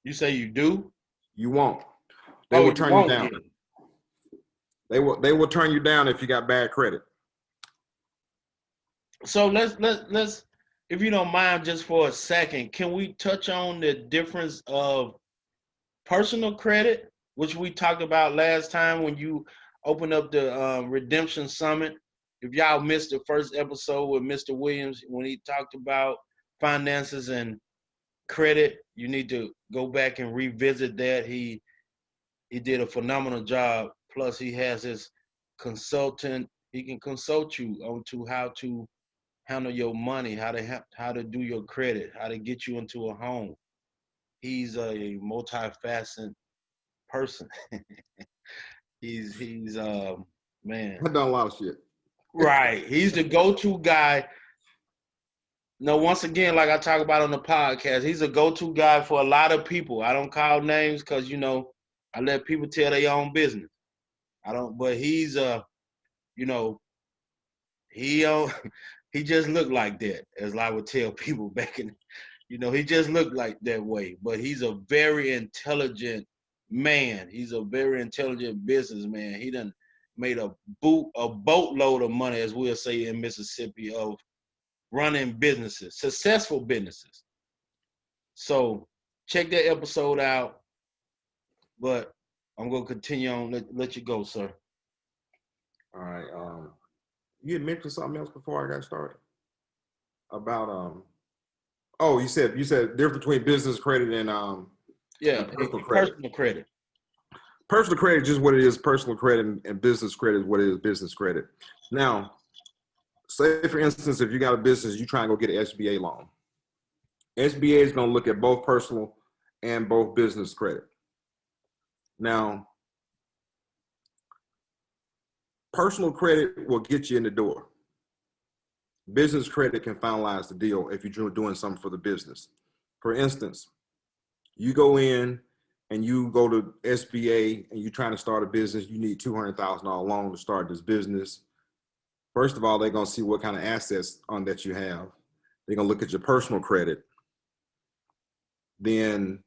You say you do? You won't. They will turn you down. Get it. They will turn you down if you got bad credit. So let's if you don't mind, just for a second, can we touch on the difference of personal credit, which we talked about last time when you opened up the Redemption Summit? If y'all missed the first episode with Mr. Williams, when he talked about finances and credit, you need to go back and revisit that. He did a phenomenal job. Plus, he has his consultant. He can consult you on to how to handle your money, how to do your credit, how to get you into a home. He's a multifaceted person. he's man. I've done a lot of shit. Right. He's the go-to guy. No, once again, like I talk about on the podcast, he's a go-to guy for a lot of people. I don't call names because I let people tell their own business. I don't, but he's you know, he he just looked like that, as I would tell people back in, he just looked like that way. But he's a very intelligent man. He's a very intelligent businessman. He done made a boatload of money, as we'll say in Mississippi, of running businesses, successful businesses. So check that episode out. But I'm gonna continue on. Let you go, sir. All right. You had mentioned something else before I got started about oh, you said difference between business credit and personal credit. Personal credit. Personal credit is just what it is. Personal credit and business credit is what it is. Business credit. Now, say for instance, if you got a business, you try and go get an SBA loan. SBA is going to look at both personal and both business credit. Now, personal credit will get you in the door. Business credit can finalize the deal if you're doing something for the business. For instance, you go in and you go to SBA and you're trying to start a business, you need $200,000 loan to start this business. First of all, they're going to see what kind of assets that you have. They're going to look at your personal credit. Then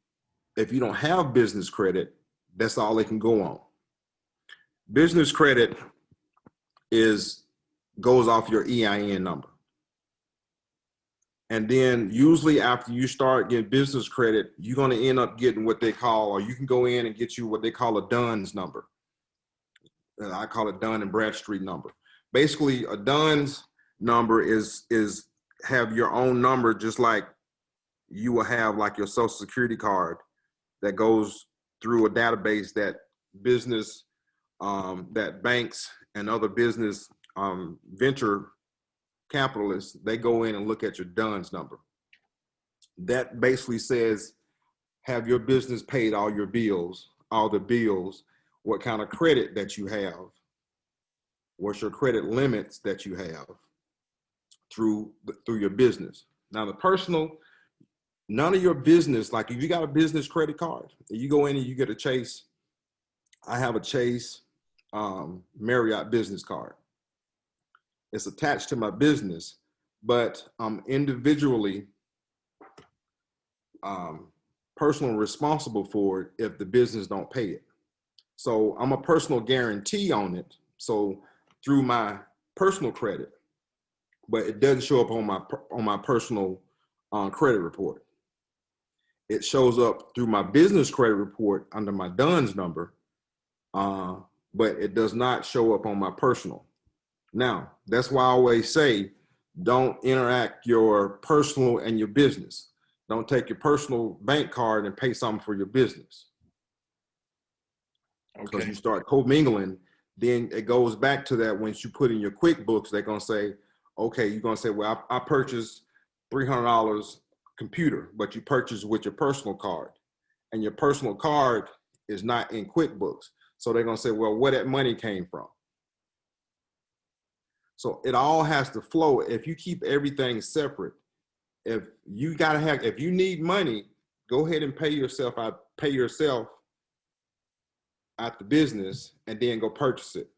if you don't have business credit, that's all they can go on. Business credit goes off your EIN number. And then usually after you start getting business credit, you're going to end up getting what they call, or you can go in and get you what they call a DUNS number. I call it Dun and Bradstreet number. Basically, a DUNS number is have your own number, just like you will have like your social security card that goes through a database that business, that banks and other business venture capitalists, they go in and look at your DUNS number. That basically says, have your business paid all your bills, what kind of credit that you have, what's your credit limits that you have through your business. Now the personal, none of your business, like if you got a business credit card, you go in and you get a Chase, I have a Chase Marriott business card. It's attached to my business, but I'm individually personally responsible for it if the business don't pay it. So I'm a personal guarantee on it. So through my personal credit, but it doesn't show up on my personal credit report. It shows up through my business credit report under my DUNS number, but it does not show up on my personal. Now, that's why I always say, don't interact your personal and your business. Don't take your personal bank card and pay something for your business. Because you start commingling, then it goes back to that. Once you put in your QuickBooks, they're going to say, okay, you're going to say, well, I purchased $300 computer, but you purchased with your personal card. And your personal card is not in QuickBooks. So they're going to say, well, where that money came from. So it all has to flow. If you keep everything separate, if you need money, go ahead and pay yourself at the business and then go purchase it.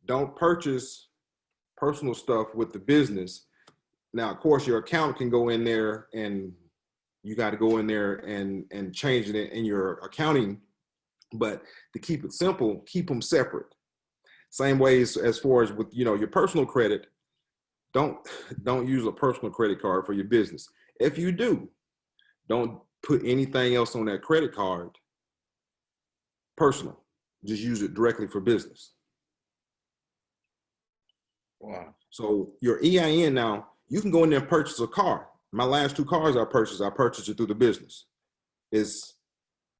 Don't purchase personal stuff with the business. Now, of course, your account can go in there and you got to go in there and change it in your accounting. But to keep it simple, keep them separate. Same ways as far as with your personal credit, don't use a personal credit card for your business. If you do, don't put anything else on that credit card personal. Just use it directly for business. Wow. So your EIN now, you can go in there and purchase a car. My last two cars I purchased it through the business. It's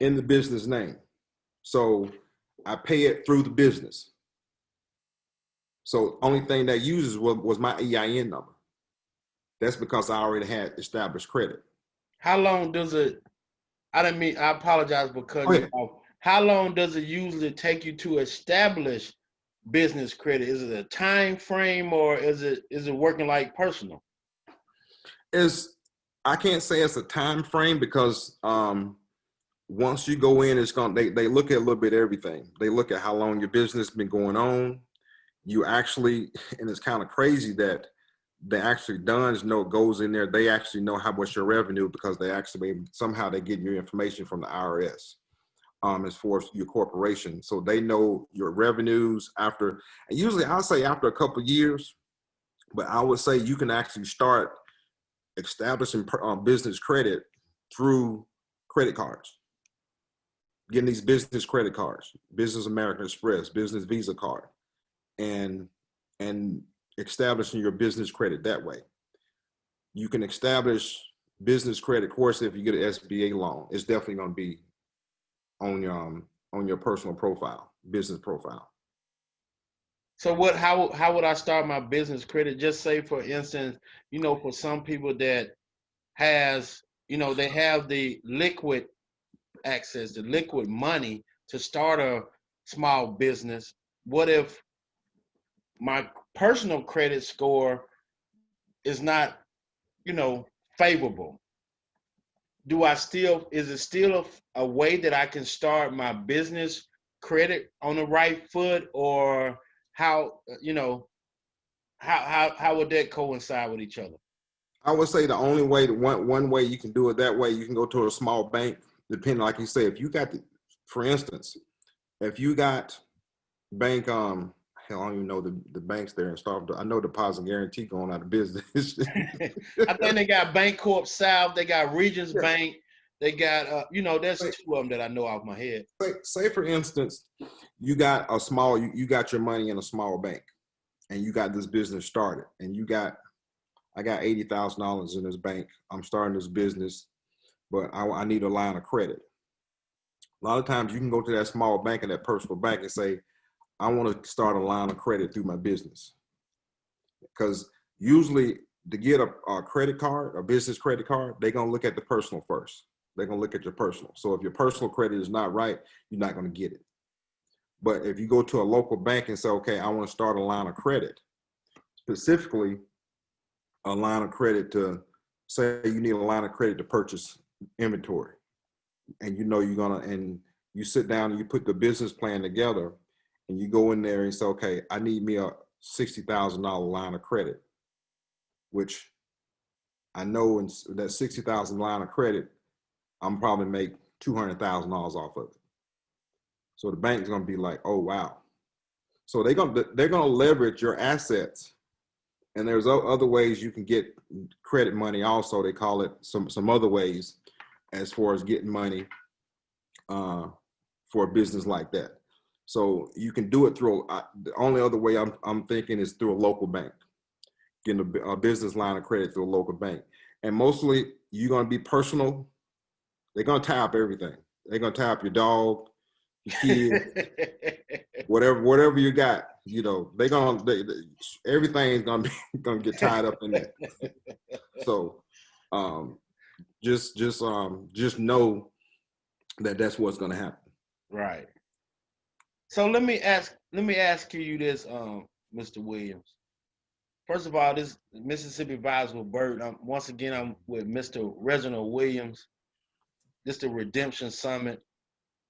in the business name. So I pay it through the business. So only thing that uses was my EIN number. That's because I already had established credit. How long does it, I didn't mean, I apologize for cutting Go you ahead. off. How long does it usually take you to establish business credit? Is it a time frame or is it working like personal? I can't say it's a time frame because once you go in, they look at a little bit of everything. They look at how long your business been going on. You actually, and it's kind of crazy that they actually goes in there. They actually know how much your revenue because they actually somehow they get your information from the IRS as far as your corporation. So they know your revenues after, and usually I'll say after a couple of years, but I would say you can actually start establishing business credit through credit cards, getting these business credit cards, Business American Express, Business Visa card, and establishing your business credit that way. You can establish business credit, of course, if you get an SBA loan, it's definitely going to be on your personal profile, business profile. So how would I start my business credit? Just say, for instance, for some people that has, they have the liquid access, the liquid money to start a small business. What if my personal credit score is not, favorable? Is it still a way that I can start my business credit on the right foot, or how would that coincide with each other? I would say the only way, one way you can do it that way, you can go to a small bank, depending, like you say, if you got for instance, if you got bank, hell, I don't even know the banks there and stuff. I know Deposit Guarantee going out of business. I think they got Bancorp South, they got Regions Yeah. Bank, they got, there's two of them that I know off my head. Say for instance, you got you got your money in a small bank and you got this business started and I got $80,000 in this bank. I'm starting this business, but I need a line of credit. A lot of times you can go to that small bank and that personal bank and say, I want to start a line of credit through my business. Because usually to get a credit card, a business credit card, they're going to look at the personal first. They're going to look at your personal. So if your personal credit is not right, you're not going to get it. But if you go to a local bank and say, okay, I want to start a line of credit, specifically a line of credit to say you need a line of credit to purchase inventory. And and you sit down and you put the business plan together and you go in there and say, okay, I need me a $60,000 line of credit, which I know in that $60,000 line of credit, I'm probably make $200,000 off of it. So the bank's gonna be like, oh wow. So they're gonna leverage your assets, and there's other ways you can get credit money. Also, they call it some other ways as far as getting money for a business like that. So you can do it through. The only other way I'm thinking is through a local bank, getting a business line of credit through a local bank, and mostly you're gonna be personal. They're gonna tie up everything. They're gonna tie up your dog, your kid, whatever you got. Everything's gonna get tied up in that. So just know that that's what's gonna happen. Right. So let me ask you this, Mr. Williams. First of all, this Mississippi Vibes with Bert. Once again, I'm with Mr. Reginald Williams. This is the Redemption Summit,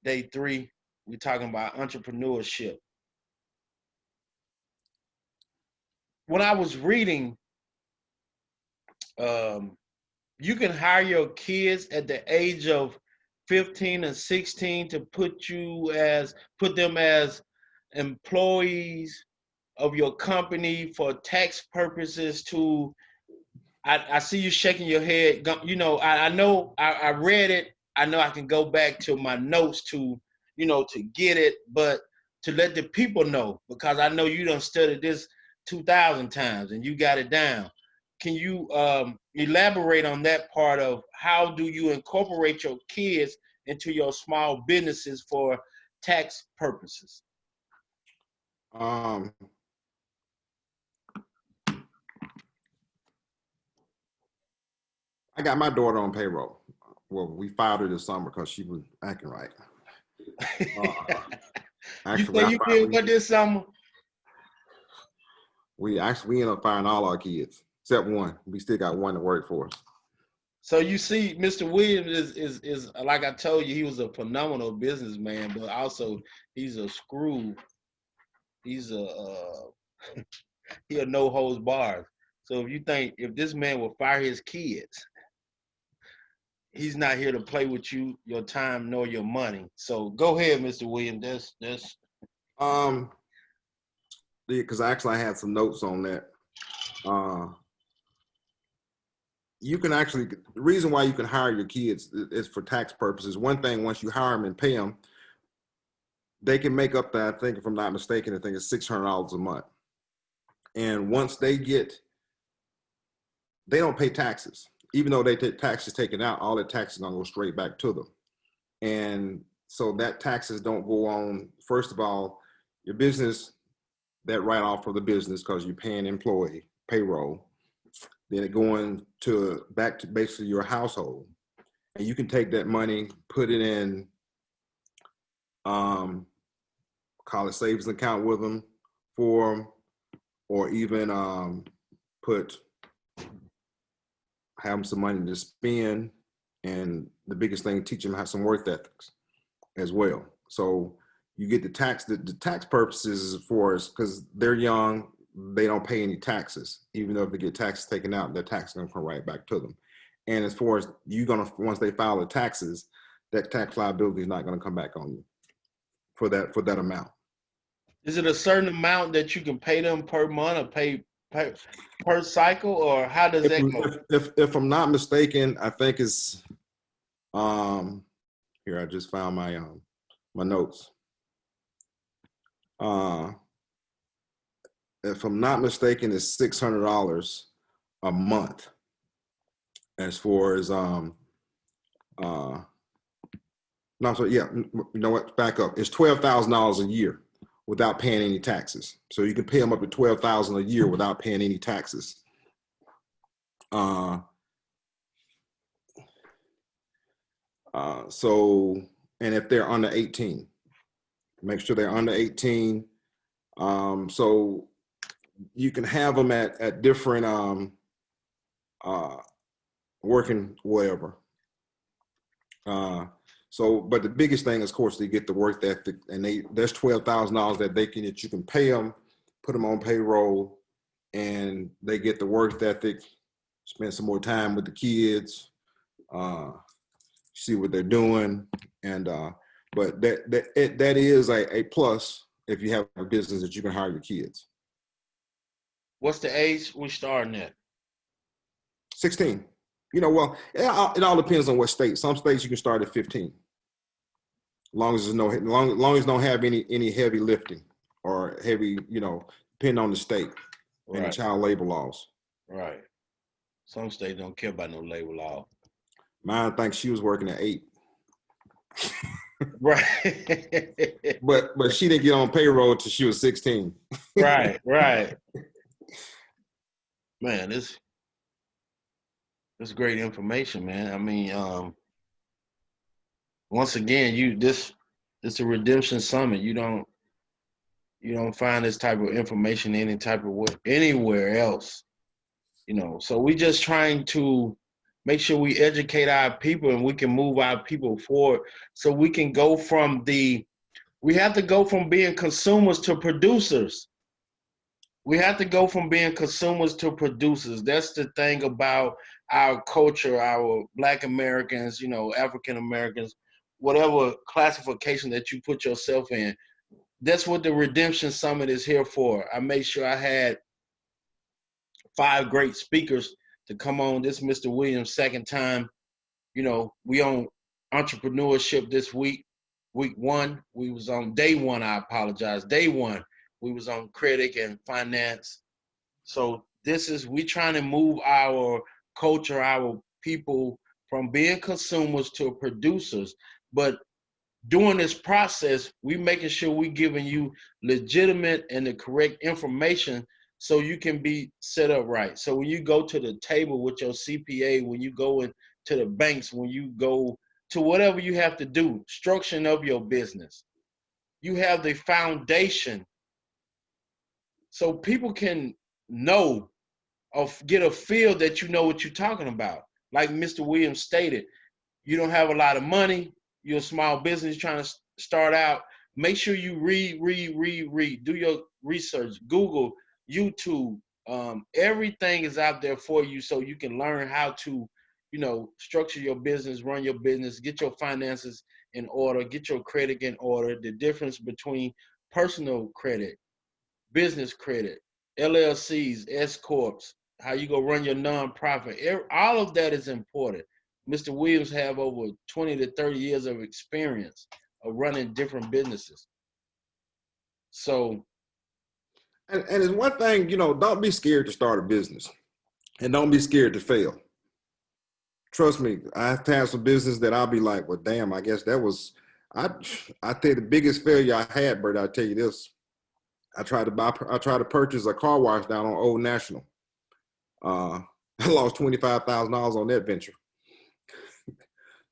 Day 3. We're talking about entrepreneurship. When I was reading, you can hire your kids at the age of 15 and 16 to put them as employees of your company for tax purposes. I see you shaking your head. I know I read it. I know I can go back to my notes to get it, but to let the people know, because I know you done studied this 2,000 times and you got it down. can you elaborate on that part of how do you incorporate your kids into your small businesses for tax purposes? Um, I got my daughter on payroll. Well, we fired her this summer because she was acting right. You Actually, say you did what this summer? we ended up firing all our kids except one. We still got one to work for us. So you see, Mr. Williams is like I told you, he was a phenomenal businessman, but also he's a screw. He's he a no holds bars. So if you think if this man will fire his kids, he's not here to play with you, your time, nor your money. So go ahead, Mr. Williams. That's Um, because actually I had some notes on that. You can actually, the reason why you can hire your kids is for tax purposes. One thing, once you hire them and pay them, they can make up that, I think if I'm not mistaken, I think it's $600 a month. And once they don't pay taxes. Even though they take taxes taken out, all the taxes are gonna go straight back to them. And so that taxes don't go on, first of all, your business, that write off for the business because you're paying employee payroll. Then it going to back to basically your household. And you can take that money, put it in college savings account with them for them, or even have them some money to spend. And the biggest thing, teach them how some work ethics as well. So you get the tax purposes for us because they're young, they don't pay any taxes. Even though if they get taxes taken out, their tax is gonna come right back to them. And as far as once they file the taxes, that tax liability is not gonna come back on you for that amount. is it a certain amount that you can pay them per month or pay per cycle, or how does that go? If I'm not mistaken, I think it's here I just found my my notes. If I'm not mistaken, it's $600 a month. As far as no, so yeah, you know what? Back up. It's $12,000 a year without paying any taxes. So you can pay them up to $12,000 a year without paying any taxes. So, and if they're under 18, make sure they're under 18. So you can have them at different working whatever. So, but the biggest thing, of course, they get the work ethic, and there's $12,000 that you can pay them, put them on payroll, and they get the work ethic, spend some more time with the kids, see what they're doing, and but that is a plus if you have a business that you can hire your kids. What's the age we starting at? 16. You know, well, it all depends on what state. Some states you can start at 15. Long as long as don't have any heavy lifting or heavy, depending on the state and the child labor laws. Right. Some states don't care about no labor law. Mine thinks she was working at 8. Right. but she didn't get on payroll till she was 16. Right. Man, this great information, man. I mean, once again, this a redemption summit. You don't find this type of information any type of way anywhere else. So we just trying to make sure we educate our people and we can move our people forward so we can go from we have to go from being consumers to producers. We have to go from being consumers to producers. That's the thing about our culture, our Black Americans, African Americans, whatever classification that you put yourself in. That's what the Redemption Summit is here for. I made sure I had 5 great speakers to come on. This Mr. Williams' second time. We on entrepreneurship this week. Week 1, we was on day 1. I apologize. Day 1, we was on credit and finance. So We trying to move our culture, our people from being consumers to producers. But during this process, we making sure we giving you legitimate and the correct information so you can be set up right. So when you go to the table with your CPA, when you go into the banks, when you go to whatever you have to do, structuring of your business, you have the foundation so people can know or get a feel that you know what you're talking about. Like Mr. Williams stated, you don't have a lot of money, you're a small business trying to start out. Make sure you read, do your research, Google, YouTube. Everything is out there for you so you can learn how to, structure your business, run your business, get your finances in order, get your credit in order, the difference between personal credit, business credit, LLCs, S corps, how you go run your nonprofit. All of that is important. Mr. Williams have over 20 to 30 years of experience of running different businesses. So, and it's one thing, don't be scared to start a business, and don't be scared to fail. Trust me, I've had some business that I'll be like, well, damn, I guess that was, I tell you the biggest failure I had, Bert, I'll tell you this. I tried to purchase a car wash down on Old National. I lost $25,000 on that venture.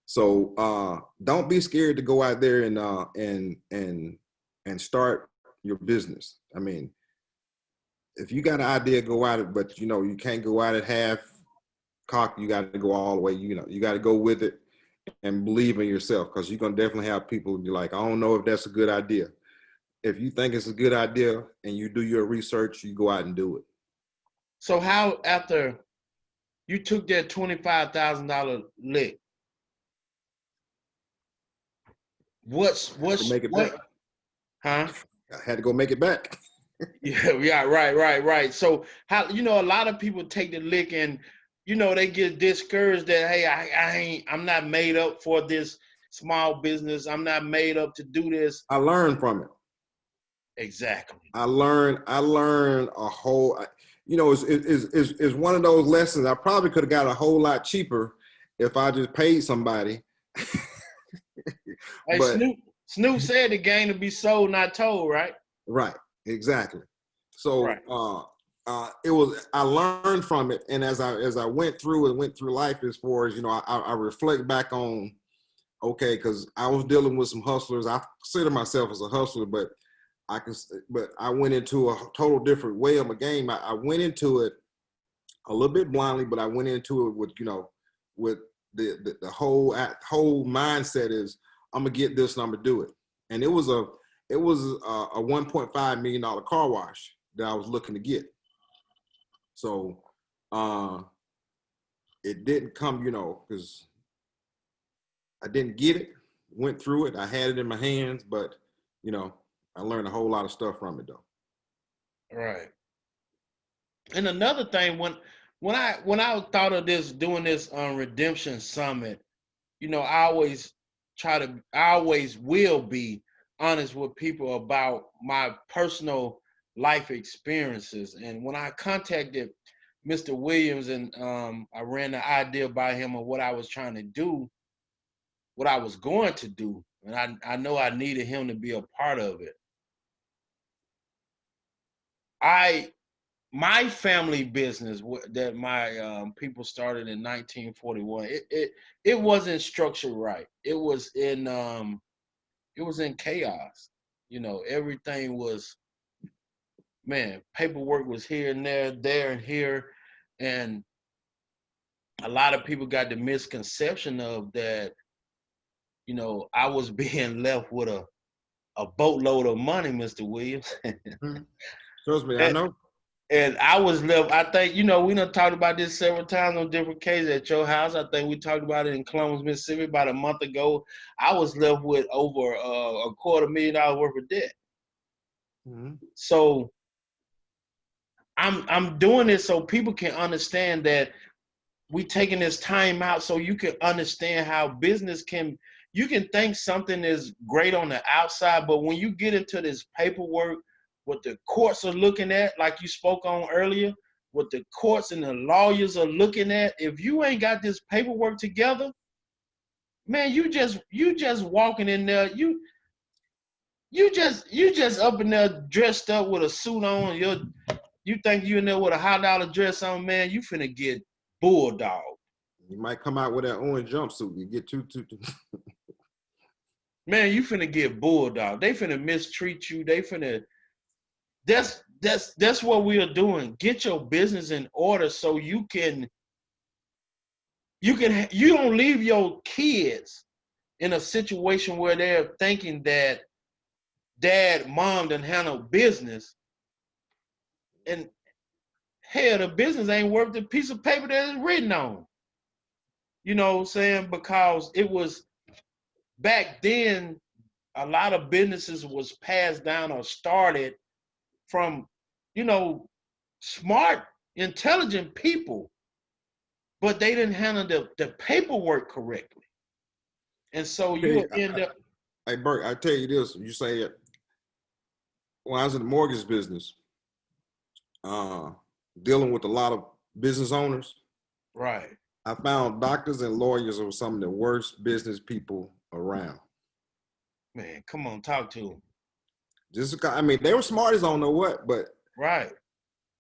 So don't be scared to go out there and start your business. I mean, if you got an idea, go at it, but you can't go at it half cocked. You got to go all the way. You got to go with it and believe in yourself, because you're gonna definitely have people be like, I don't know if that's a good idea. If you think it's a good idea and you do your research, you go out and do it. So how, after you took that $25,000 lick, To make it back. Huh? I had to go make it back. Yeah, right. So how, a lot of people take the lick and, they get discouraged that, hey, I'm not made up for this small business. I'm not made up to do this. I learned from it. Exactly. I learned a whole, it's one of those lessons. I probably could have got a whole lot cheaper if I just paid somebody. Hey, But Snoop said the game to be sold, not told, right? right, exactly. So Right. I learned from it, and as I went through life, as far as I reflect back on, okay, because I was dealing with some hustlers. I consider myself as a hustler, but I went into a total different way of a game. I went into it a little bit blindly, but I went into it with with the whole mindset is, I'm gonna get this and I'm gonna do it. And it was a $1.5 million car wash that I was looking to get. So it didn't come, because I didn't get it. Went through it. I had it in my hands, but I learned a whole lot of stuff from it, though. Right. And another thing, when I thought of doing this Redemption Summit, I always will be honest with people about my personal life experiences. And when I contacted Mr. Williams and I ran the idea by him of what I was trying to do, what I was going to do, and I know I needed him to be a part of it. My family business that my people started in 1941, it wasn't structured right. It was in chaos. Everything was, man, paperwork was here and there and here, and a lot of people got the misconception of that. I was being left with a boatload of money, Mr. Williams. Trust me, I know. And I was left, I think, we done talked about this several times on different cases at your house. I think we talked about it in Columbus, Mississippi about a month ago. I was left with over $250,000 worth of debt. Mm-hmm. So I'm doing this so people can understand that we taking this time out so you can understand how business you can think something is great on the outside, but when you get into this paperwork, what the courts are looking at, like you spoke on earlier, what the courts and the lawyers are looking at, if you ain't got this paperwork together, man, you just walking in there, you just up in there dressed up with a suit on, you think you in there with a $100 dress on, man, you finna get bulldog. You might come out with that orange jumpsuit. You get too. Man, you finna get bulldog. They finna mistreat you. They finna. That's what we are doing. Get your business in order so you don't leave your kids in a situation where they're thinking that dad, mom done handle business, and hell, the business ain't worth the piece of paper that it's written on. You know what I'm saying? Because it was back then, a lot of businesses was passed down or started from, smart, intelligent people, but they didn't handle the paperwork correctly. And so you would end up. Hey, Bert, I tell you this, you say it. When I was in the mortgage business, dealing with a lot of business owners, Right. I found doctors and lawyers were some of the worst business people around. Man, come on, talk to them. They were smart as I don't know what, but right.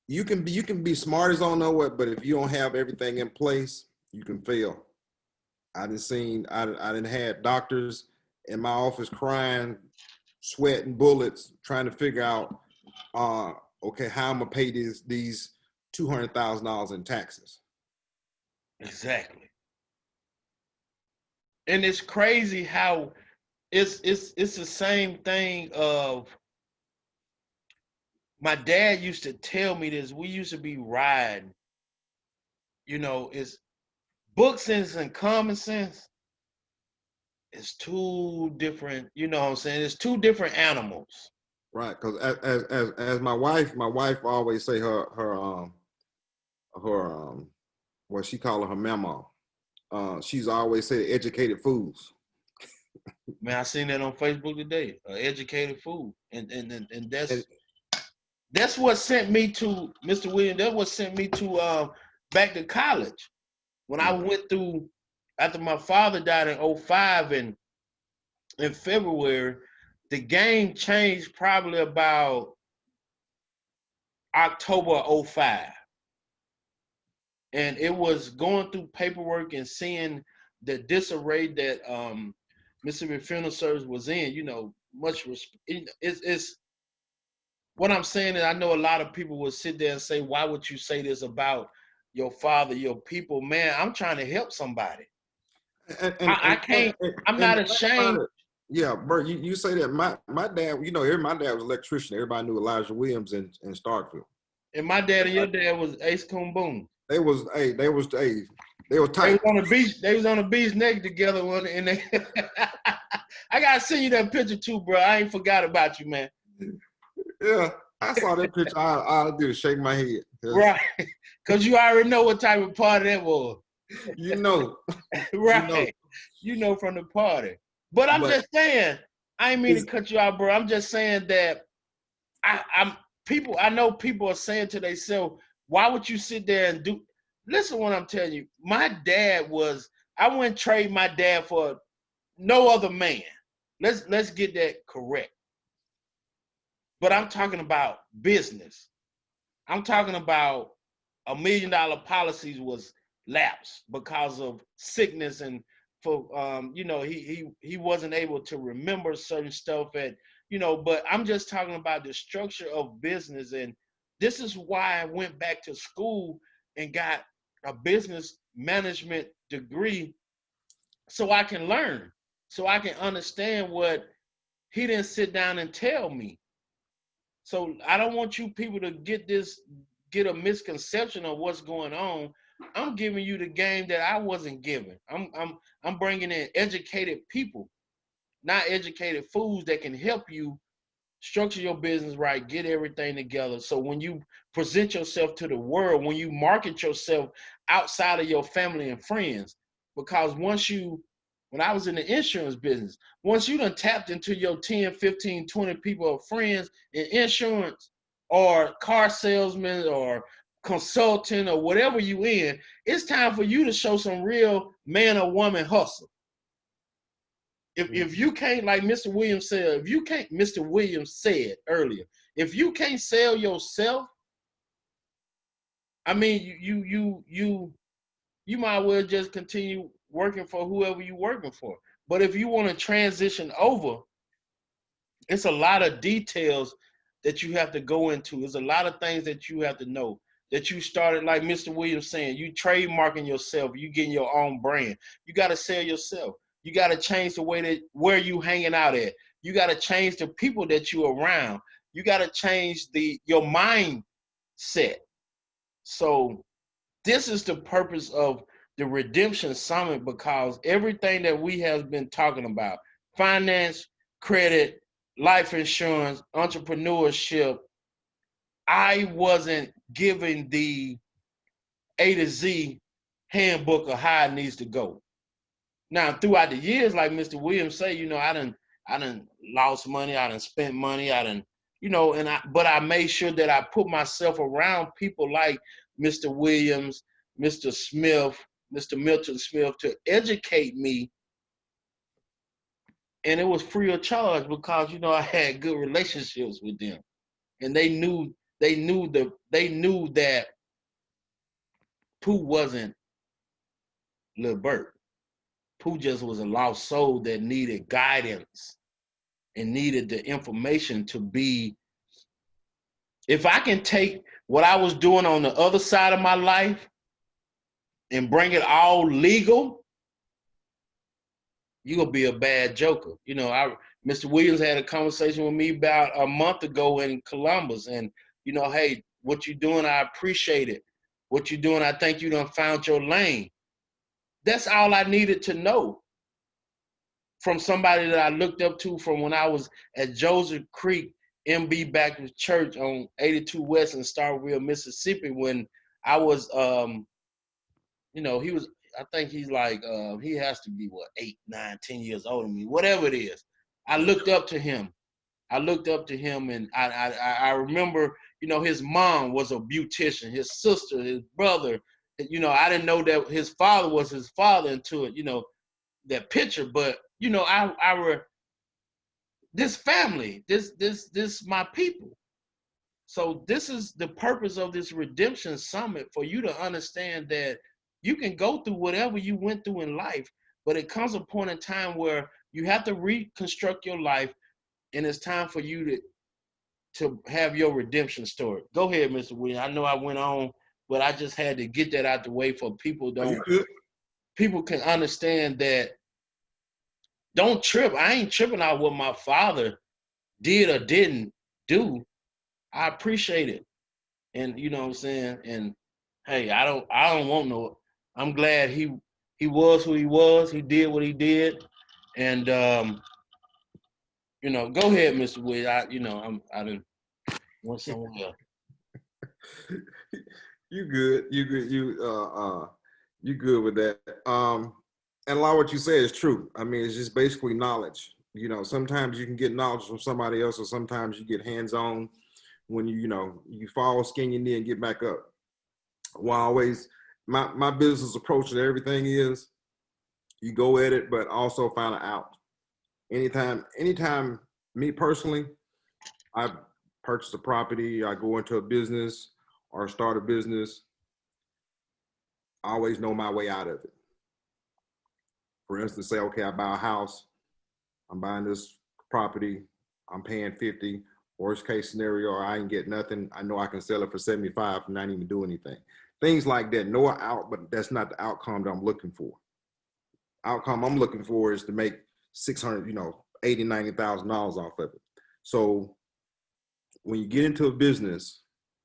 You can be smart as I don't know what, but if you don't have everything in place, you can fail. I didn't have doctors in my office crying, sweating bullets, trying to figure out, okay, how I'm gonna pay these $200,000 in taxes. Exactly. And it's crazy how it's the same thing of my dad used to tell me this. We used to be riding, it's book sense and common sense. It's two different, you know what I'm saying? It's two different animals. Right, because as my wife always say what she call her mama. She's always said educated fools. Man, I seen that on Facebook today. Educated fool, and that's what sent me to Mr. Williams. That's what sent me to back to college when I went through after my father died in 2005 and in February. The game changed probably about October of 2005. And it was going through paperwork and seeing the disarray that Mississippi Funeral Service was in, much respect. It's what I'm saying is I know a lot of people will sit there and say, why would you say this about your father, your people? Man, I'm trying to help somebody. I can't, I'm not ashamed. Yeah, Bert, you say that my dad, my dad was an electrician. Everybody knew Elijah Williams in Starkville. And my dad and your dad was Ace Coon Boone. They were tight. They was on the beach. They was on the beach naked together. And they I gotta send you that picture too, bro. I ain't forgot about you, man. Yeah, I saw that picture. All I did was shake my head. Right, because you already know what type of party that was. Right. You know from the party. But I'm just saying, I ain't mean to cut you out, bro. I'm just saying that I know people are saying to themselves, why would you sit there and do? Listen, what I'm telling you. My dad I wouldn't trade my dad for no other man. Let's get that correct. But I'm talking about business. I'm talking about $1 million policies was lapsed because of sickness and for he wasn't able to remember certain stuff but I'm just talking about the structure of business, and this is why I went back to school and got a business management degree so I can learn, so I can understand what he didn't sit down and tell me. So I don't want you people to get a misconception of what's going on. I'm giving you the game that I wasn't given. I'm bringing in educated people, not educated fools that can help you structure your business right, get everything together. So when you present yourself to the world, when you market yourself outside of your family and friends, because when I was in the insurance business, once you done tapped into your 10, 15, 20 people of friends in insurance or car salesmen or consulting or whatever you in, it's time for you to show some real man or woman hustle. If you can't, like Mr. Williams said, if you can't, Mr. Williams said earlier, if you can't sell yourself, I mean, you might well just continue working for whoever you're working for. But if you want to transition over, it's a lot of details that you have to go into. There's a lot of things that you have to know. That you started, like Mr. Williams saying, you trademarking yourself, you getting your own brand. You got to sell yourself. You got to change the way that where you hanging out at. You got to change the people that you around. You got to change your mindset. So this is the purpose of the Redemption Summit, because everything that we have been talking about, finance, credit, life insurance, entrepreneurship, I wasn't given the A to Z handbook of how it needs to go. Now, throughout the years, like Mr. Williams say, I done lost money, I done spent money, but I made sure that I put myself around people like Mr. Williams, Mr. Smith, Mr. Milton Smith to educate me. And it was free of charge because, I had good relationships with them. And they knew that Pooh wasn't Lil Bert. Pooh just was a lost soul that needed guidance and needed the information to be. If I can take what I was doing on the other side of my life and bring it all legal, you're gonna be a bad joker. Mr. Williams had a conversation with me about a month ago in Columbus, and hey, what you're doing, I appreciate it. What you're doing, I think you done found your lane. That's all I needed to know from somebody that I looked up to from when I was at Joseph Creek MB Baptist Church on 82 West in Starville, Mississippi, when I was, he was, I think he's like, he has to be, 8, 9, 10 years older than me, whatever it is. I looked up to him. And I remember, his mom was a beautician, his sister, his brother, I didn't know that his father was his father until it, that picture, but this family, this my people. So this is the purpose of this Redemption Summit, for you to understand that you can go through whatever you went through in life, but it comes a point in time where you have to reconstruct your life, and it's time for you to have your redemption story. Go ahead, Mr. Williams. I know I went on, but I just had to get that out the way for people people can understand that. Don't trip. I ain't tripping out what my father did or didn't do. I appreciate it. And you know what I'm saying? And hey, I don't want no. I'm glad he was who he was. He did what he did. And go ahead, Mr. Williams. I didn't went somewhere else. You good. You good with that. And a lot of what you say is true. I mean, it's just basically knowledge. Sometimes you can get knowledge from somebody else, or sometimes you get hands-on when you fall, skin your knee, and get back up. Well, always, my business approach to everything is you go at it, but also find an out. Anytime, me personally, I purchase a property, I go into a business or start a business, I always know my way out of it. For instance, say, okay, I buy a house, I'm buying this property, I'm paying 50. Worst case scenario, I ain't get nothing. I know I can sell it for 75 and not even do anything. Things like that. Know an out, but that's not the outcome that I'm looking for. Outcome I'm looking for is to make $600, $80,000, $90,000 off of it. So when you get into a business,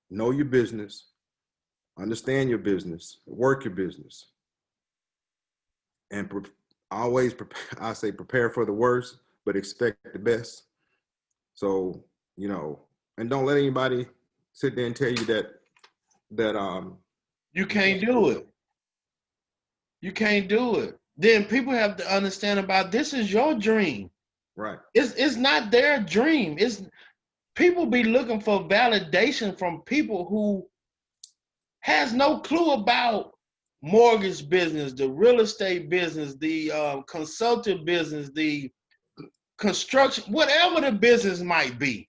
know your business, understand your business, work your business, and always prepare for the worst, but expect the best. So, and don't let anybody sit there and tell you that you can't do it. You can't do it. Then people have to understand about this is your dream. Right. It's not their dream. It's people be looking for validation from people who has no clue about mortgage business, the real estate business, the consulting business, the construction, whatever the business might be.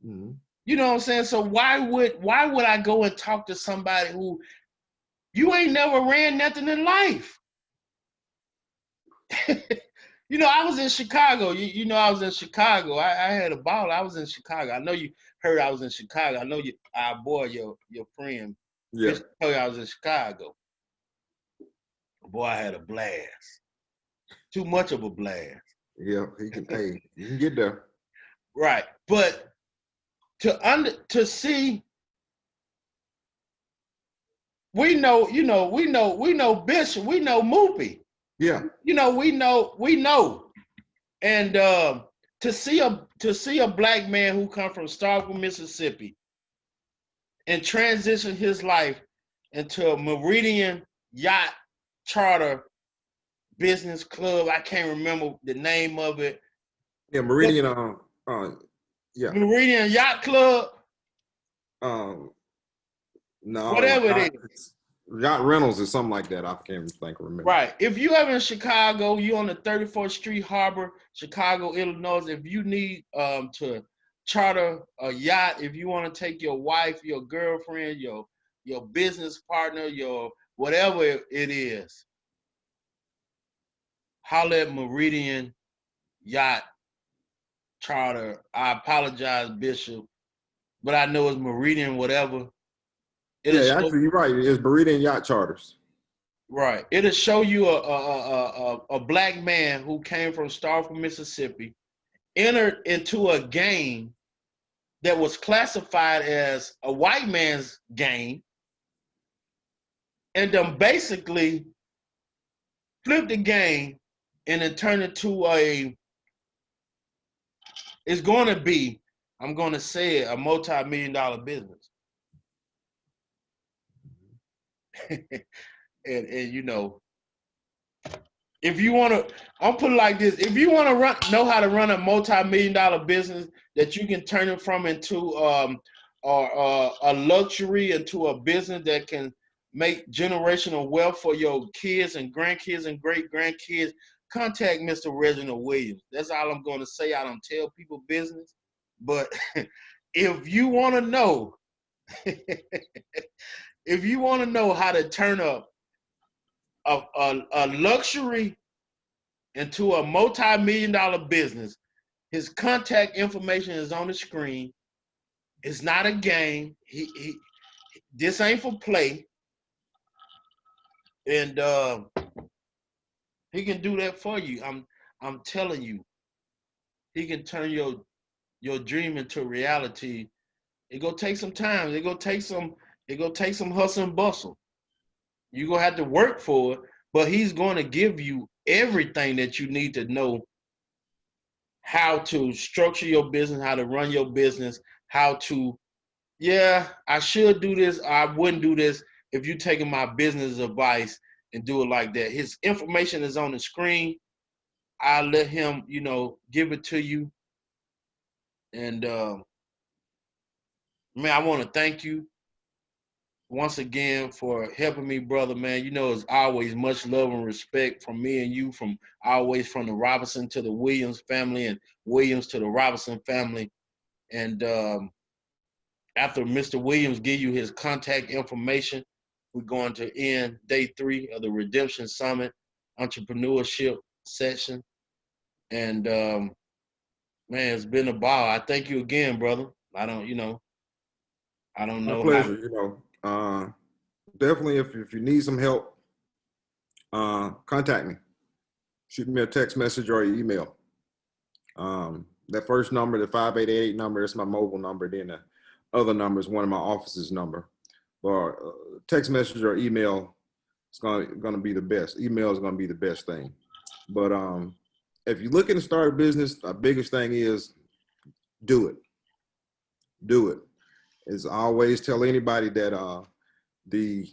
Mm-hmm. You know what I'm saying? So why would I go and talk to somebody who you ain't never ran nothing in life? You know, I was in Chicago. You know, I was in Chicago. I had a ball. I was in Chicago. I know you heard I was in Chicago. I know you, our boy, your friend, Yeah. Bishop told you I was in Chicago. Boy, I had a blast. Too much of a blast. Yeah. He can. Hey, you can get there. Right. But to see, we know Bishop, we know Moopy. Yeah. You know, we know. And to see a black man who come from Starkville, Mississippi, and transition his life into a Meridian Yacht Charter Business Club. I can't remember the name of it. Yeah. Meridian. Yeah. Meridian Yacht Club, Um. No. whatever it is. Yacht Reynolds or something like that. I can't think or remember. Right. If you ever in Chicago, you on the 34th Street Harbor, Chicago, Illinois. If you need to charter a yacht, if you want to take your wife, your girlfriend, your business partner, your whatever it is, holler at Meridian Yacht Charter. I apologize, Bishop, but I know it's Meridian whatever. It'll Yeah. show, Actually, you're right. It's Meridian Yacht Charters. right. It'll show you a black man who came from Starkville, Mississippi, entered into a game that was classified as a white man's game, and then basically flipped the game and then turned it to it's going to be, I'm going to say it, a multi-million-dollar business. and you know, if you want to, I'll put it like this: if you want to know how to run a multi-million-dollar business that you can turn it from into a luxury into a business that can make generational wealth for your kids and grandkids and great grandkids, contact Mr. Reginald Williams. That's all I'm going to say. I don't tell people business, but if you want to know, if you want to know how to turn up a luxury into a multi-million-dollar business, his contact information is on the screen. It's not a game. This ain't for play, and he can do that for you. I'm telling you, he can turn your dream into reality. It gonna take some time. It gonna take some hustle and bustle. You're gonna have to work for it, but he's gonna give you everything that you need to know how to structure your business, how to run your business, how to, yeah, I should do this, I wouldn't do this if you're taking my business advice and do it like that. His information is on the screen. I'll let him, give it to you. And man, I want to thank you once again for helping me, brother, man. You know, it's always much love and respect from me and you, from the Robinson to the Williams family and Williams to the Robinson family. And after Mr. Williams give you his contact information, we're going to end day 3 of the Redemption Summit entrepreneurship session. And man, it's been a ball. I thank you again, brother. I don't know My how. pleasure. Definitely, if you need some help, contact me. Shoot me a text message or an email. That first number, the 5888 number, is my mobile number. Then the other number is one of my office's number. Or text message or email is going to be the best. Email is going to be the best thing. But if you're looking to start a business, the biggest thing is do it. Do it. As I always tell anybody that the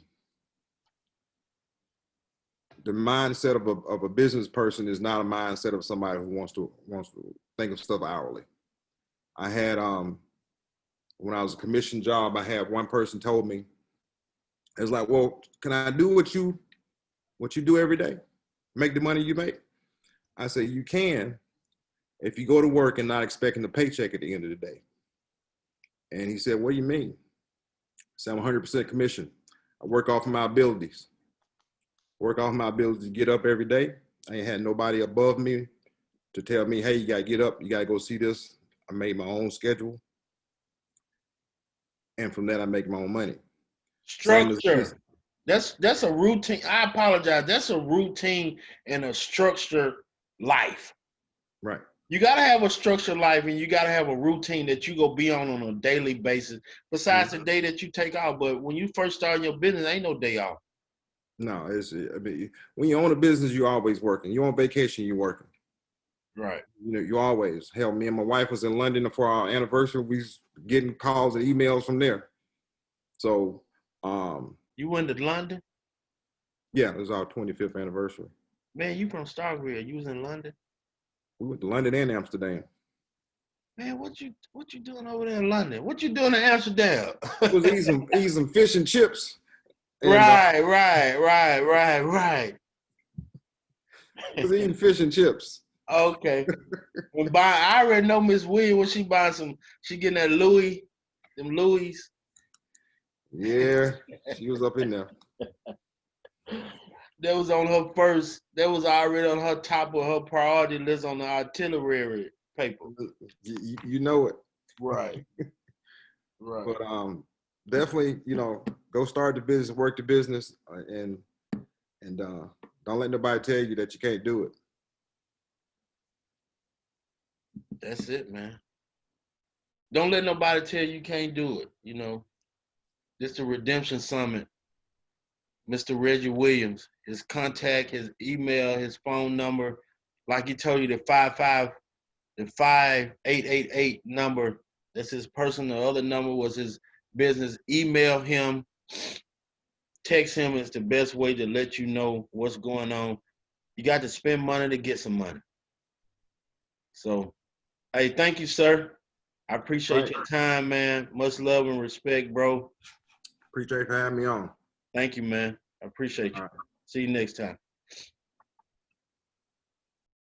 mindset of a business person is not a mindset of somebody who wants to think of stuff hourly. I had when I was a commission job, I had one person told me, It's like, well, can I do what you do every day? Make the money you make? I say, you can if you go to work and not expecting a paycheck at the end of the day. And he said, what do you mean? I said, I'm 100% commission. I work off of my abilities. Work off my ability to get up every day. I ain't had nobody above me to tell me, hey, you got to get up. You got to go see this. I made my own schedule. And from that, I make my own money. Same as this. Structure. That's a routine. I apologize. That's a routine and a structured life. Right. You got to have a structured life, and you got to have a routine that you go be on a daily basis, besides the day that you take off. But when you first start your business, ain't no day off. No, I mean, when you own a business, you're always working. You're on vacation, you're working. Right. You know, you always. Hell, me and my wife was in London for our anniversary. We was getting calls and emails from there. So, You went to London? yeah, it was our 25th anniversary. Man, you from Starkville. You was in London? We went to London and Amsterdam. Man, what you doing over there in London? What you doing in Amsterdam? It was eating some fish and chips. And, Right. it was eating fish and chips. Okay. I already know Miss Williams when she buying she getting that them Louis. Yeah, she was up in there. That was on her first. That was already on her top of her priority list on the artillery paper. You know it. Right. Right. But definitely, go start the business, work the business, and don't let nobody tell you that you can't do it. That's it, man. Don't let nobody tell you can't do it. This the Redemption Summit. Mr. Reggie Williams, his contact, his email, his phone number, like he told you, the 5888 number. That's his personal. The other number was his business. Email him, text him. It's the best way to let you know what's going on. You got to spend money to get some money. So, hey, thank you, sir. I appreciate your time, man. Much love and respect, bro. Appreciate you for having me on. Thank you, man. I appreciate you. Right. See you next time.